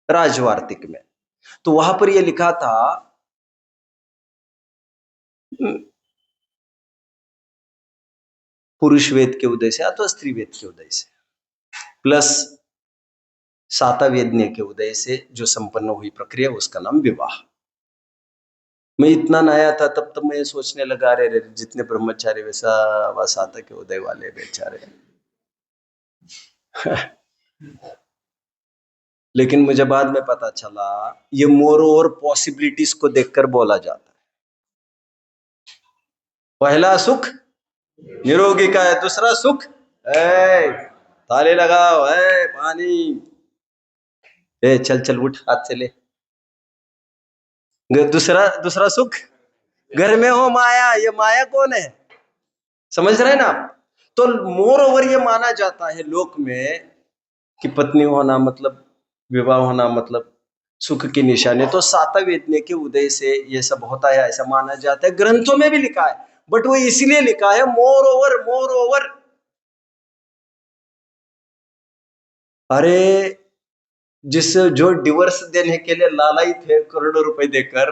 राजवार्तिक में। तो वहां पर यह लिखा था, पुरुष वेद के उदय से अथवा स्त्री वेद के उदय से प्लस सातावेदनीय के उदय से जो संपन्न हुई प्रक्रिया, उसका नाम विवाह। मैं इतना नया था तब मैं सोचने लगा, रे जितने ब्रह्मचारी वैसा साता के उदय वाले बेचारे। लेकिन मुझे बाद में पता चला ये मोर और पॉसिबिलिटीज को देखकर बोला जाता है। पहला सुख निरोगी का है, दूसरा सुख ताले लगाओ, पानी, चल उठ, हाथ से ले। दूसरा सुख घर में हो माया। ये माया कौन है, समझ रहे हैं ना आप? तो मोर ओवर ये माना जाता है लोक में कि पत्नी होना मतलब, विवाह होना मतलब सुख की निशानी। तो सातवेदनीय के उदय से ये सब होता है, ऐसा माना जाता है। ग्रंथों में भी लिखा है, बट वो इसलिए लिखा है मोर ओवर। अरे जो डिवोर्स देने के लिए लालायित है करोड़ों रुपए देकर,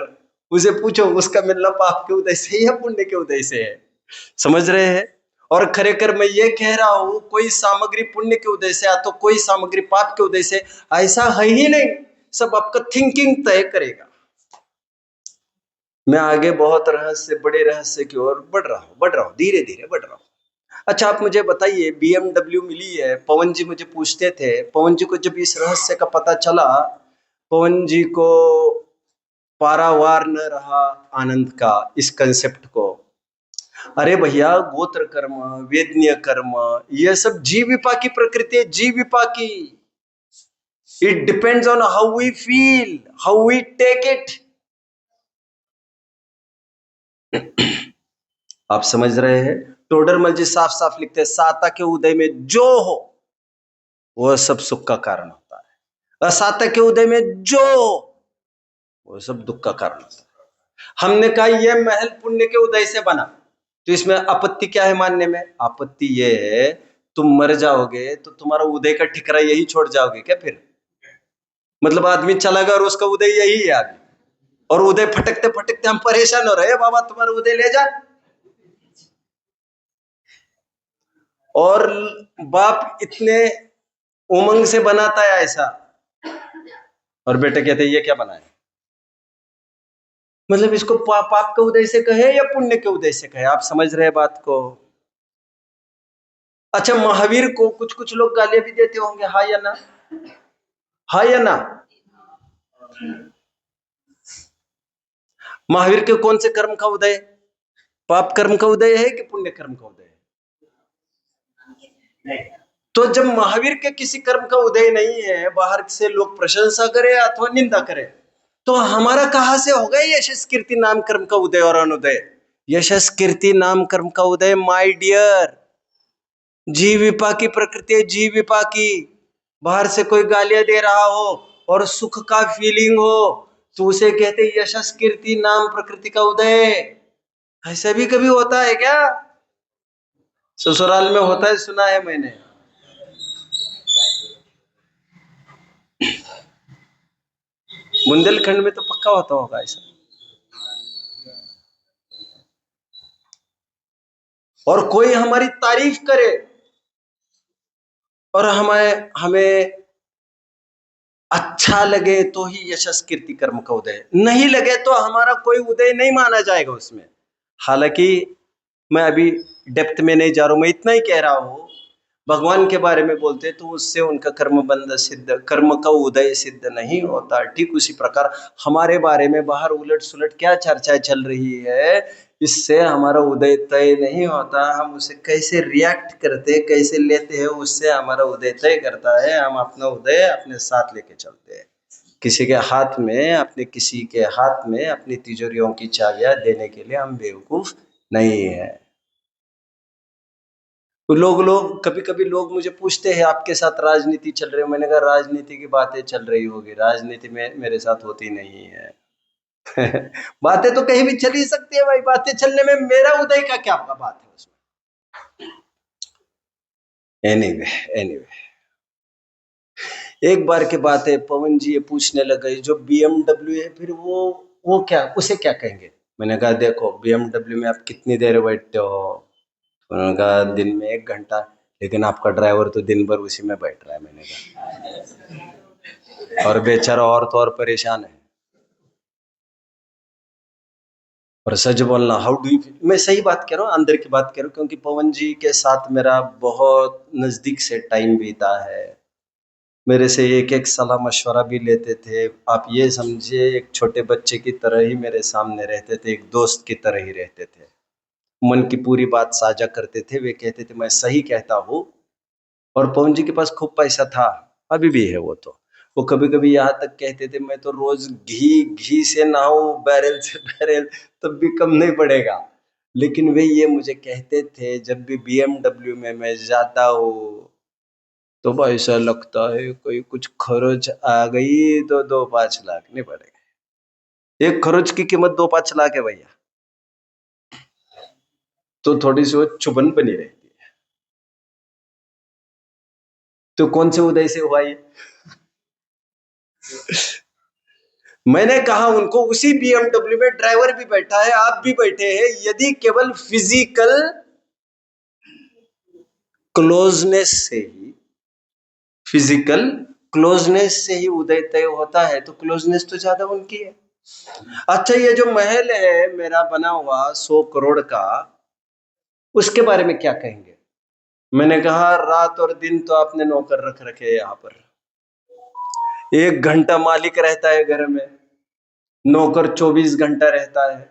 उसे पूछो उसका मिलना पाप के उदय से या पुण्य के उदय से है। समझ रहे हैं? और खरेखर मैं ये कह रहा हूं, कोई सामग्री पुण्य के उदय से तो कोई सामग्री पाप के उदय से, ऐसा है ही नहीं। सब आपका थिंकिंग तय करेगा। मैं आगे बहुत बड़े रहस्य की ओर बढ़ रहा हूं, धीरे धीरे बढ़ रहा हूं। अच्छा, आप मुझे बताइए, BMW मिली है। पवन जी मुझे पूछते थे, पवन जी को जब इस रहस्य का पता चला, पवन जी को पारावार न रहा आनंद का इस कंसेप्ट को। अरे भैया, गोत्र कर्म, वेदनीय कर्म, ये सब जीव विपाकी प्रकृति है, जीव विपाकी। It depends on how we feel, how we take it. आप समझ रहे हैं? टोडरमल जी साफ साफ लिखते हैं, साता के उदय में जो हो वह सब सुख का कारण होता है, असाता के उदय में जो हो वह सब दुख का कारण होता है। हमने कहा यह महल पुण्य के उदय से बना, तो इसमें आपत्ति क्या है मानने में? आपत्ति ये है, तुम मर जाओगे तो तुम्हारा उदय का ठिकरा यही छोड़ जाओगे क्या फिर? मतलब आदमी चला गया और उसका उदय यही है आदमी, और उदय फटकते फटकते हम परेशान हो रहे हैं, बाबा तुम्हारा उदय ले जा। और बाप इतने उमंग से बनाता है ऐसा, और बेटे कहते हैं ये क्या बनाया? मतलब इसको पाप के उदय से कहे या पुण्य के उदय से कहे? आप समझ रहे बात को? अच्छा, महावीर को कुछ कुछ लोग गालियां भी देते होंगे, हाँ या ना? हाँ या ना? महावीर के कौन से कर्म का उदय? पाप कर्म का उदय है कि पुण्य कर्म का उदय है? तो जब महावीर के किसी कर्म का उदय नहीं है, बाहर से लोग प्रशंसा करे अथवा निंदा करे, तो हमारा कहां से होगा यशस कीर्ति नाम कर्म का उदय और अनुदय? यशस कीर्ति नाम कर्म का उदय माय डियर, जीव विपाकी प्रकृति है, जीव विपाकी। बाहर से कोई गालियां दे रहा हो और सुख का फीलिंग हो तो उसे कहते यशस कीर्ति नाम प्रकृति का उदय। ऐसा भी कभी होता है क्या? ससुराल में होता है, सुना है मैंने। बुंदेलखंड में तो पक्का होता होगा ऐसा। और कोई हमारी तारीफ करे और हमें हमें अच्छा लगे तो ही यशस कीर्ति कर्म का उदय, नहीं लगे तो हमारा कोई उदय नहीं माना जाएगा उसमें। हालांकि मैं अभी डेप्थ में नहीं जा रहा हूं, मैं इतना ही कह रहा हूं, भगवान के बारे में बोलते तो उससे उनका कर्म बंध सिद्ध, कर्म का उदय सिद्ध नहीं होता। ठीक उसी प्रकार हमारे बारे में बाहर उलट सुलट क्या चर्चाएं चल रही है, इससे हमारा उदय तय नहीं होता। हम उसे कैसे रिएक्ट करते, कैसे लेते हैं, उससे हमारा उदय तय करता है। हम अपना उदय अपने साथ लेके चलते हैं। किसी के हाथ में, अपने किसी के हाथ में अपनी तिजोरियों की चाबियां देने के लिए हम बेवकूफ नहीं है। तो लोग कभी कभी लोग मुझे पूछते हैं आपके साथ राजनीति चल रही है? मैंने कहा राजनीति की बातें चल रही होगी, राजनीति में मेरे साथ होती नहीं है। बातें तो कहीं भी चल ही सकती है भाई, बातें चलने में मेरा उदय का क्या बात है उसमें? एनीवे एनीवे, एक बार की बात है, पवन जी ये पूछने लगे जो BMW है फिर वो क्या, उसे क्या कहेंगे? मैंने कहा देखो BMW में आप कितनी देर बैठते हो? उन्होंने कहा दिन में 1 घंटा। लेकिन आपका ड्राइवर तो दिन भर उसी में बैठ रहा है। मैंने कहा और बेचारा और तो और परेशान है। और सच बोलना, हाउ डू यू, मैं सही बात कह रहा हूँ, अंदर की बात कह रहा हूँ, क्योंकि पवन जी के साथ मेरा बहुत नजदीक से टाइम बीता है। मेरे से एक एक सलाह मशवरा भी लेते थे। आप ये समझिए एक छोटे बच्चे की तरह ही मेरे सामने रहते थे, एक दोस्त की तरह ही रहते थे। मन की पूरी बात साझा करते थे। वे कहते थे मैं सही कहता हूँ। और पवन जी के पास खूब पैसा था, अभी भी है वो। तो वो कभी कभी यहाँ तक कहते थे मैं तो रोज घी घी से नहाऊं, बैरल से बैरल, तब भी कम नहीं पड़ेगा। लेकिन वे ये मुझे कहते थे जब भी BMW में मैं जाता हूँ तो भाई ऐसा लगता है कोई कुछ खर्च आ गई तो 2-5 लाख नहीं पड़ेगा। एक खर्च की कीमत 2-5 लाख है भैया। तो थोड़ी सी वो चुभन बनी रहती है। तो कौन से उदय से हुआ ये? मैंने कहा उनको उसी BMW में ड्राइवर भी बैठा है, आप भी बैठे हैं। यदि केवल फिजिकल क्लोजनेस से ही, फिजिकल क्लोजनेस से ही उदय तय होता है तो क्लोजनेस तो ज्यादा उनकी है। अच्छा, ये जो महल है मेरा बना हुआ 100 करोड़ का, उसके बारे में क्या कहेंगे? मैंने कहा रात और दिन तो आपने नौकर रख रखे यहाँ पर। 1 घंटा मालिक रहता है घर में, नौकर 24 घंटा रहता है।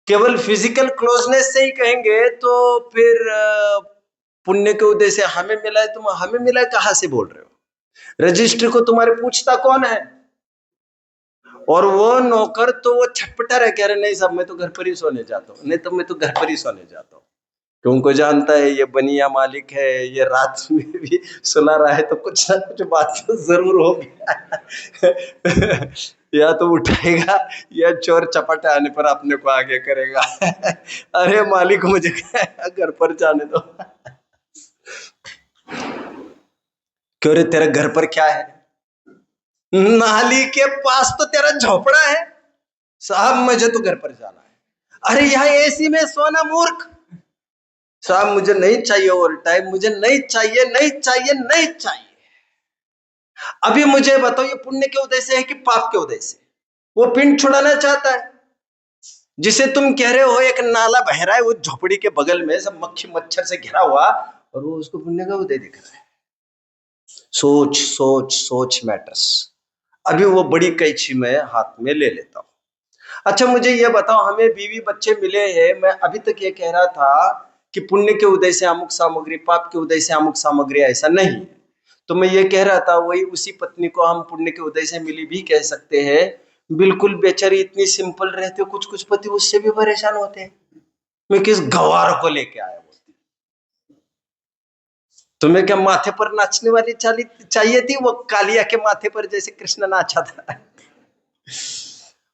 केवल फिजिकल क्लोजनेस से ही कहेंगे तो फिर पुण्य के उदय से हमें मिला है, तुम हमें मिला है कहां से बोल रहे हो? रजिस्ट्री को तुम्हारे पूछता कौन है? और वो नौकर तो वो छटपटा रह, कह रहे नहीं साहब मैं तो घर पर ही सोने जाता हूँ, नहीं तो मैं तो घर पर ही सोने जाता हूँ। कि उनको जानता है ये बनिया मालिक है, ये रात में भी सुला रहा है तो कुछ ना कुछ बात तो जरूर होगी। या तो उठाएगा या चोर चपट आने पर अपने को आगे करेगा। अरे मालिक मुझे घर पर जाने दो। क्यों रे, तेरे घर पर क्या है? नाली के पास तो तेरा झोपड़ा है। साहब मुझे तो घर पर जाना है। अरे यहाँ एसी में सोना मूर्ख। साहब मुझे नहीं चाहिए ओवर टाइम, मुझे नहीं चाहिए, नहीं चाहिए, नहीं चाहिए। अभी मुझे बताओ ये पुण्य के उदय से है कि पाप के उदय से? वो पिंड छुड़ाना चाहता है। जिसे तुम कह रहे हो एक नाला बह रहा है वो झोपड़ी के बगल में, सब मक्खी मच्छर से घिरा हुआ, और वो उसको पुण्य का उदय दिख रहा है। सोच सोच सोच मैटर्स। अभी वो बड़ी कैंची में हाथ में ले लेता हूं। अच्छा मुझे ये बताओ, हमें बीवी बच्चे मिले हैं, मैं अभी तक ये कह रहा था कि पुण्य के उदय से अमुक सामग्री, पाप के उदय से अमुक सामग्री, ऐसा नहीं। तो मैं ये कह रहा था वही उसी पत्नी को हम पुण्य के उदय से मिली भी कह सकते हैं। बिल्कुल बेचारी इतनी सिंपल रहते हो, कुछ कुछ पति उससे भी परेशान होते हैं। मैं किस गवार को लेके आया बोलती, तुम्हें क्या माथे पर नाचने वाली चाहिए थी? वो कालिया के माथे पर जैसे कृष्ण नाचा था।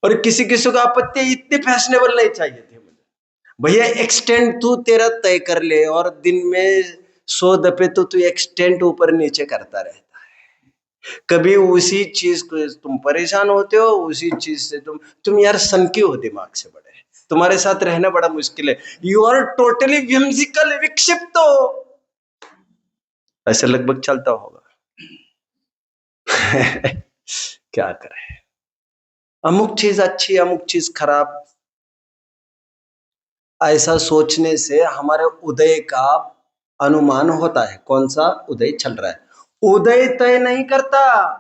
और किसी किसी को आपत्ति इतनी फैशनेबल नहीं चाहिए थी मुझे। भैया एक्सटेंड तू तेरा तय कर ले, और दिन में 100 दफे तो तू एक्सटेंड ऊपर नीचे करता रहता है। कभी उसी चीज को तुम परेशान होते हो, उसी चीज से तुम यार सनकी हो दिमाग से बड़े, तुम्हारे साथ रहना बड़ा मुश्किल है। यू आर टोटली व्हिम्सिकल, विक्षिप्त हो। ऐसे लगभग चलता होगा। क्या करें, अमुक चीज अच्छी, अमुक चीज खराब, ऐसा सोचने से हमारे उदय का अनुमान होता है। कौन सा उदय चल रहा है? उदय तय नहीं करता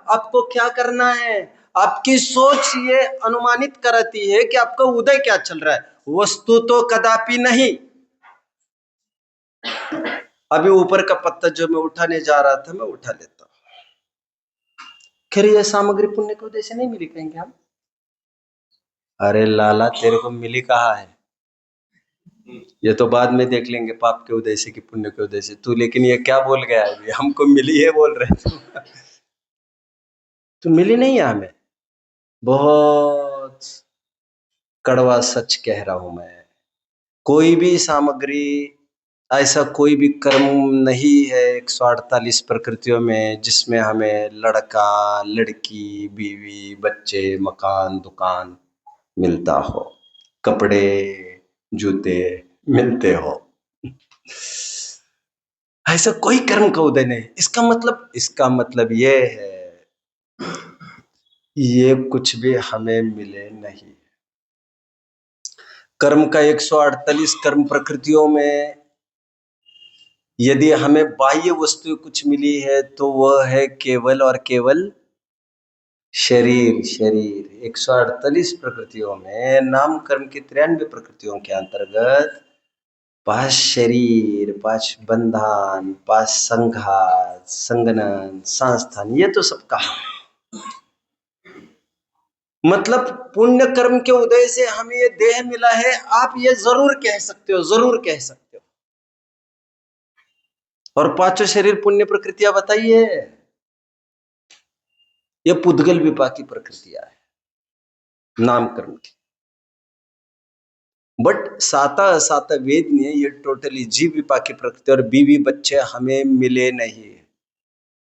आपको क्या करना है, आपकी सोच ये अनुमानित कराती है कि आपका उदय क्या चल रहा है, वस्तु तो कदापि नहीं। अभी ऊपर का पत्ता जो मैं उठाने जा रहा था, मैं उठा लेता हूं। खैर ये सामग्री पुण्य के उदय से नहीं मिली कहेंगे हम। अरे लाला तेरे को मिली कहाँ है? ये तो बाद में देख लेंगे, पाप के उदय से कि पुण्य के उदय से। तू लेकिन ये क्या बोल गया है? हमको मिली है बोल रहे तू। तो मिली नहीं है हमें। बहुत कड़वा सच कह रहा हूं मैं। कोई भी सामग्री, ऐसा कोई भी कर्म नहीं है 148 प्रकृतियों में जिसमें हमें लड़का लड़की बीवी बच्चे मकान दुकान मिलता हो, कपड़े जूते मिलते हो। ऐसा कोई कर्म का उदय नहीं। इसका मतलब ये है, ये कुछ भी हमें मिले नहीं। कर्म का 148 कर्म प्रकृतियों में यदि हमें बाह्य वस्तु कुछ मिली है तो वह है केवल और केवल शरीर। शरीर 148 प्रकृतियों में, नाम कर्म की 93 प्रकृतियों के अंतर्गत 5 शरीर, 5 बंधन, 5 संघात, संगनन, संस्थान, ये तो सब कहा है। मतलब पुण्य कर्म के उदय से हमें ये देह मिला है, आप ये जरूर कह सकते हो, जरूर कह सकते हो। और 5 शरीर पुण्य प्रकृतियां बताइए, ये पुद्गल विपाकी प्रकृतियां है नाम कर्म की। बट साता असाता वेद ने ये टोटली जीव विपाकी प्रकृति और बीवी बच्चे हमें मिले नहीं।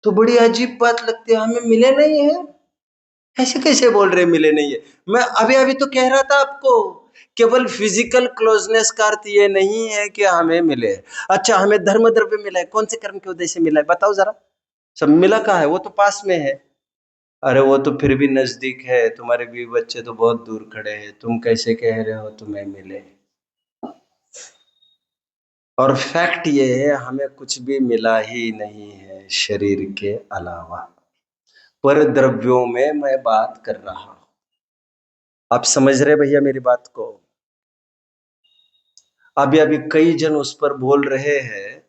तो बड़ी अजीब बात लगती है, हमें मिले नहीं है। ऐसे कैसे बोल रहे मिले नहीं है? मैं अभी अभी तो कह रहा था आपको, केवल फिजिकल क्लोजनेस का अर्थ ये नहीं है कि हमें मिले। अच्छा हमें धर्म द्रव्य मिला है, कौन से कर्म के उदय से मिला है बताओ जरा। सब मिला कहाँ है? वो तो पास में है। अरे वो तो फिर भी नजदीक है, तुम्हारे भी बच्चे तो बहुत दूर खड़े हैं, तुम कैसे कह रहे हो तुम्हें मिले? और फैक्ट ये है हमें कुछ भी मिला ही नहीं है शरीर के अलावा। पर द्रव्यों में मैं बात कर रहा हूं, आप समझ रहे भैया मेरी बात को? अभी अभी कई जन उस पर बोल रहे हैं।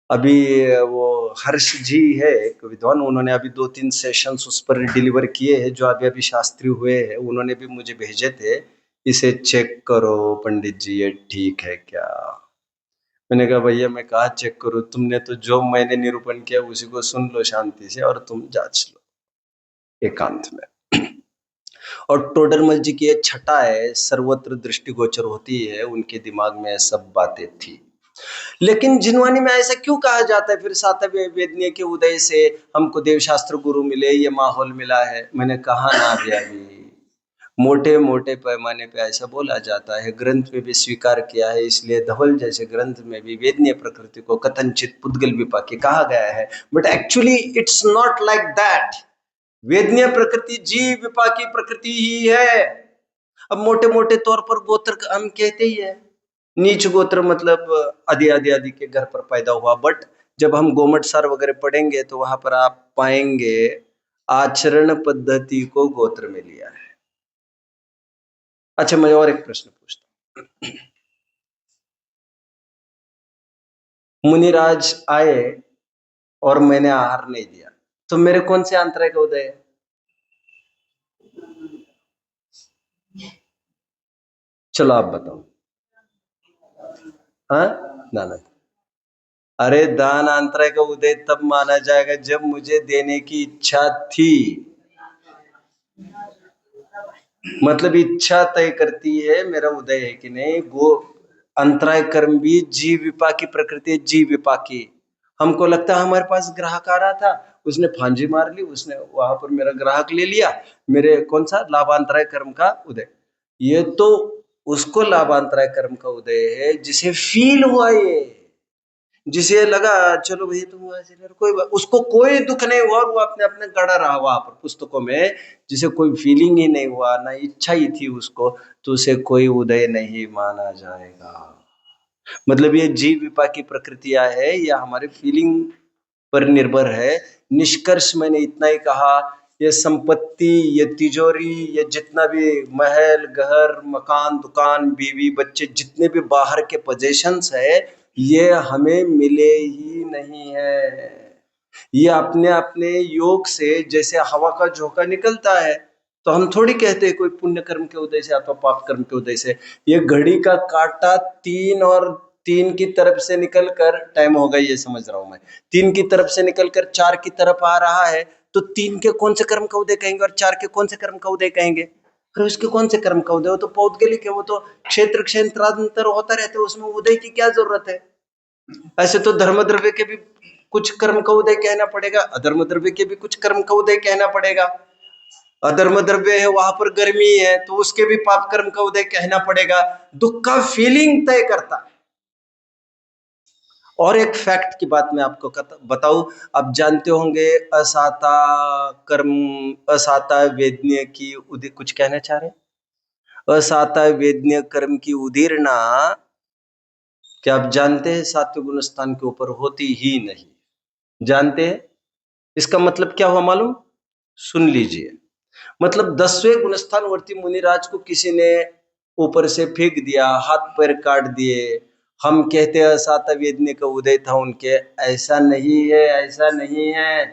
अभी वो हर्ष जी है एक विद्वान, उन्होंने अभी 2-3 सेशंस उस पर डिलीवर किए हैं जो अभी अभी शास्त्री हुए हैं। उन्होंने भी मुझे भेजे थे इसे चेक करो पंडित जी, ये ठीक है क्या? मैंने कहा भैया मैं कहाँ चेक करूँ, तुमने तो जो मैंने निरूपण किया उसी को सुन लो शांति से और तुम जांच लो एकांत में। और टोडरमल जी की ये छटा है, सर्वत्र दृष्टिगोचर होती है, उनके दिमाग में सब बातें थी। लेकिन जिनवानी में ऐसा क्यों कहा जाता है फिर सातवें वेदनीय के उदय से हमको देवशास्त्र गुरु मिले, ये माहौल मिला है? मैंने कहा ना अभी मोटे मोटे पैमाने पे ऐसा बोला जाता है, ग्रंथ में भी स्वीकार किया है। इसलिए धवल जैसे ग्रंथ में भी वेदनीय प्रकृति को कथनचित पुद्गल विपाकी कहा गया है, but actually it's not like that. वेदनीय प्रकृति जीव विपाकी प्रकृति ही है। अब मोटे मोटे तौर पर गोत्र हम कहते ही है, नीच गोत्र मतलब आदि आदि आदि के घर पर पैदा हुआ। बट जब हम गोमट सार वगैरह पढ़ेंगे तो वहां पर आप पाएंगे आचरण पद्धति को गोत्र में लिया है। अच्छा, मैं और एक प्रश्न पूछता हूं। मुनिराज आए और मैंने आहार नहीं दिया, तो मेरे कौन से अंतराय का उदय है? चलो आप बताओ। हाँ, ना ना, अरे दान अंतराय का उदय तब माना जाएगा जब मुझे देने की इच्छा थी। मतलब इच्छा तय करती है मेरा उदय है कि नहीं। गो अंतराय कर्म भी जीव विपाकी प्रकृति है, जीव विपाकी। हमको लगता है हमारे पास ग्राहक आ रहा था, उसने फांजी मार ली, उसने वहां पर मेरा ग्राहक ले लिया, मेरे कौन सा लाभांतराय कर्म का उदय। ये तो उसको लाभांतराय कर्म का उदय है जिसे फील हुआ, ये जिसे लगा चलो भैया तुम ऐसे कर, कोई उसको कोई दुख नहीं हुआ और वो अपने अपने गड़ा रहा वहां पर पुस्तकों में। जिसे कोई फीलिंग ही नहीं हुआ, ना इच्छा ही थी उसको, तो उसे कोई उदय नहीं माना जाएगा। मतलब ये जीव विपाकी प्रकृतियां है या हमारे फीलिंग पर निर्भर है। निष्कर्ष मैंने इतना ही कहा, ये संपत्ति, ये तिजोरी, ये जितना भी महल घर मकान दुकान बीवी बच्चे जितने भी बाहर के पोजेशंस है, ये हमें मिले ही नहीं है। ये अपने अपने योग से जैसे हवा का झोंका निकलता है, तो हम थोड़ी कहते हैं कोई पुण्य कर्म के उदय से अथवा पाप कर्म के उदय से। ये घड़ी का काटा 3 की तरफ से निकलकर, टाइम हो गई ये समझ रहा हूं मैं, 3 की तरफ से निकलकर 4 की तरफ आ रहा है, तो 3 के कौन से कर्म का उदय कहेंगे और 4 के कौन से कर्म का उदय कहेंगे? फिर उसके कौन से कर्म का उदय? वो तो पौद्गलिक है, वो तो क्षेत्र क्षेत्रांतर होता रहता है, उसमें उदय की क्या जरूरत है? ऐसे तो धर्म द्रव्य के भी कुछ कर्म का उदय कहना पड़ेगा, अधर्म द्रव्य के भी कुछ कर्म का उदय कहना पड़ेगा। अधर्म द्रव्य है वहां पर गर्मी है, तो उसके भी पाप कर्म का उदय कहना पड़ेगा। दुख का फीलिंग तय करता है। और एक फैक्ट की बात मैं आपको बताऊं, आप जानते होंगे असाता कर्म, असाता वेदनीय की उदय, कुछ कहना चाह रहे हैं? असाता वेदनीय कर्म की उदीरना, क्या आप जानते हैं, सात्विक गुण स्थान के ऊपर होती ही नहीं। जानते हैं इसका मतलब क्या हुआ मालूम? सुन लीजिए। मतलब 10वें गुणस्थानवर्ती मुनिराज को किसी ने ऊपर से फेंक दिया, हाथ पैर काट दिए, हम कहते हैं सातवें वेदनीय का उदय था उनके। ऐसा नहीं है, ऐसा नहीं है।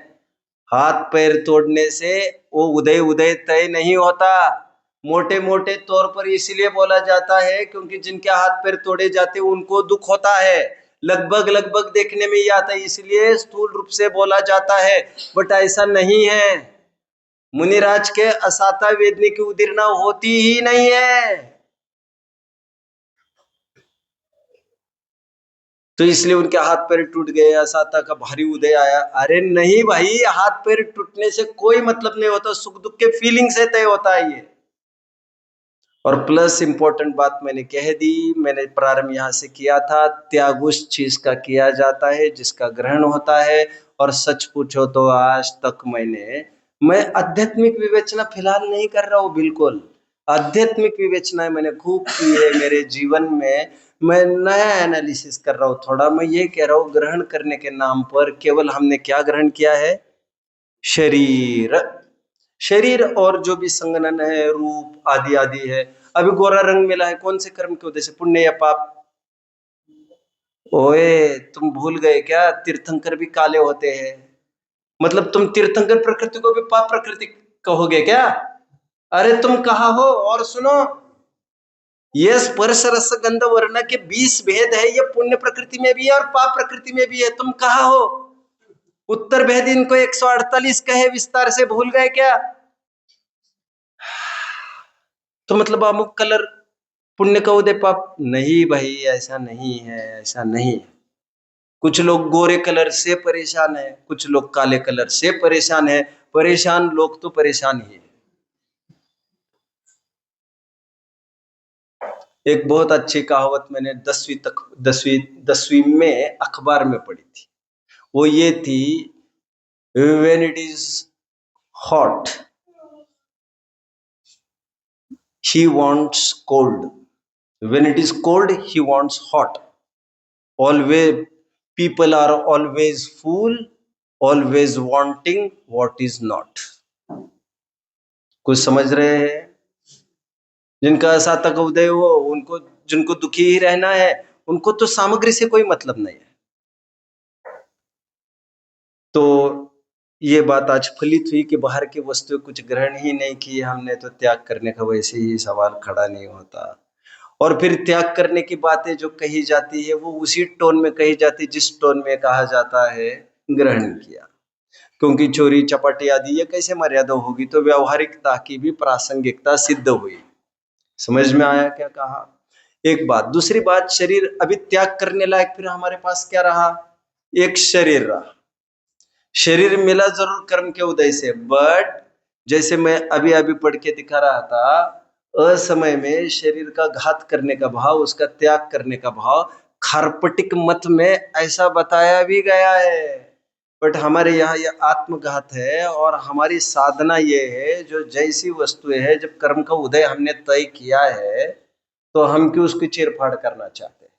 हाथ पैर तोड़ने से वो उदय उदय तय नहीं होता। मोटे मोटे तौर पर इसलिए बोला जाता है क्योंकि जिनके हाथ पैर तोड़े जाते हैं उनको दुख होता है। लगभग लगभग देखने में ही आता है, इसलिए स्थूल रूप से बोला जाता है, बट ऐसा नहीं है। मुनिराज के असाता वेदनी की उदीरना होती ही नहीं है। तो इसलिए उनके हाथ पैर टूट गए, असाता का भारी उदय आया। अरे नहीं भाई, हाथ पैर टूटने से कोई मतलब नहीं होता, सुख दुख के फीलिंग से तय होता है ये। और प्लस इंपॉर्टेंट बात मैंने कह दी, मैंने प्रारंभ यहां से किया था, त्याग उस चीज का किया जाता है जिसका ग्रहण होता है। और सच पूछो तो आज तक मैं आध्यात्मिक विवेचना फिलहाल नहीं कर रहा हूं, बिल्कुल। आध्यात्मिक विवेचना मैंने खूब की है मेरे जीवन में। मैं नया एनालिसिस कर रहा हूं थोड़ा। मैं ये कह रहा हूं, ग्रहण करने के नाम पर केवल हमने क्या ग्रहण किया है? शरीर। शरीर और जो भी संगनन है, रूप आदि आदि है। अभी गोरा रंग मिला है, कौन से कर्म के उद्देश्य, पुण्य या पाप? ओए, तुम भूल गए क्या? तीर्थंकर भी काले होते हैं। मतलब तुम तीर्थंकर प्रकृति को भी पाप प्रकृति कहोगे क्या? अरे तुम कहाँ हो? और सुनो, ये स्पर्श रस गंध वर्ण के 20 भेद है, ये पुण्य प्रकृति में भी है और पाप प्रकृति में भी है। तुम कहा हो? उत्तर भेद इनको 148 कहे, विस्तार से भूल गए क्या? तो मतलब अमुक कलर पुण्य का उदय पाप नहीं भाई, ऐसा नहीं है, ऐसा नहीं है। कुछ लोग गोरे कलर से परेशान है, कुछ लोग काले कलर से परेशान है। परेशान लोग तो परेशान ही है। एक बहुत अच्छी कहावत मैंने 10वीं में अखबार में पढ़ी थी। वो ये थी, when it is hot he wants cold, when it is cold he wants hot. Always people are always full, always wanting what is not. कुछ समझ रहे हैं? जिनका सातक उदय हो, उनको, जिनको दुखी ही रहना है, उनको तो सामग्री से कोई मतलब नहीं है। तो ये बात आज फलित हुई कि बाहर की वस्तु कुछ ग्रहण ही नहीं की हमने, तो त्याग करने का वैसे ही सवाल खड़ा नहीं होता। और फिर त्याग करने की बातें जो कही जाती है वो उसी टोन में कही जाती है जिस टोन में कहा जाता है ग्रहण किया। क्योंकि चोरी चपाटी आदि ये कैसे मर्यादा होगी? तो व्यवहारिकता की भी प्रासंगिकता सिद्ध हुई। समझ में आया क्या कहा? एक बात। दूसरी बात, शरीर अभी त्याग करने लायक फिर हमारे पास क्या रहा? एक शरीर रहा। शरीर मिला जरूर कर्म के उदय से, बट जैसे मैं अभी अभी पढ़ के दिखा रहा था, असमय में शरीर का घात करने का भाव, उसका त्याग करने का भाव खारपटिक मत में ऐसा बताया भी गया है। बट हमारे यहाँ यह आत्मघात है और हमारी साधना ये है, जो जैसी वस्तुएं है, जब कर्म का उदय हमने तय किया है तो हम क्यों उसकी चीरफाड़ करना चाहते हैं?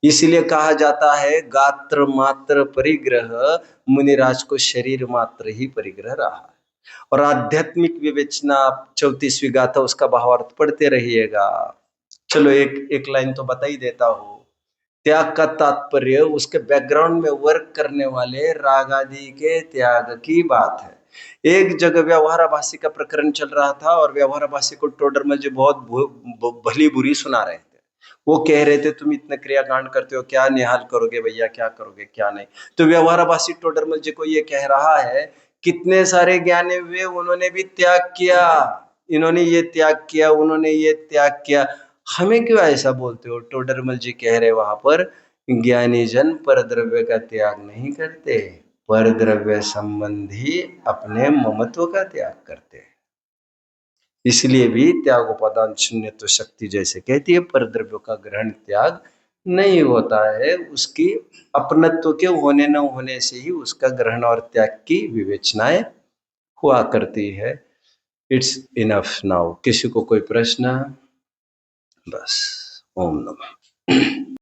इसलिए कहा जाता है गात्र मात्र परिग्रह, मुनिराज को शरीर मात्र ही परिग्रह रहा। और आध्यात्मिक विवेचना 34वीं गाथा, उसका भावार्थ पढ़ते रहिएगा। चलो एक एक लाइन तो बता ही देता हूं। त्याग का तात्पर्य उसके बैकग्राउंड में वर्क करने वाले राग आदि के त्याग की बात है। एक जगह व्यवहाराभासी का प्रकरण चल रहा था और व्यवहाराभासी को टोडरमल जी बहुत भली बुरी सुना रहे थे। वो कह रहे थे तुम इतने क्रियाकांड करते हो, क्या निहाल करोगे भैया, क्या करोगे क्या नहीं। तो व्यवहाराभासी टोडरमल जी को ये कह रहा है, कितने सारे ज्ञानी हुए, उन्होंने भी त्याग किया, इन्होंने ये त्याग किया, उन्होंने ये त्याग किया, हमें क्यों ऐसा बोलते हो? टोडरमल जी कह रहे वहां पर, ज्ञानी जन पर द्रव्य का त्याग नहीं करते, पर द्रव्य संबंधी अपने ममत्व का त्याग करते हैं। इसलिए भी त्यागोपादान शून्य तो शक्ति जैसे कहती है, पर द्रव्यों का ग्रहण त्याग नहीं होता है, उसकी अपनत्व के होने न होने से ही उसका ग्रहण और त्याग की विवेचनाएं हुआ करती है। It's enough now. किसी को कोई प्रश्न? बस। ओम नमः।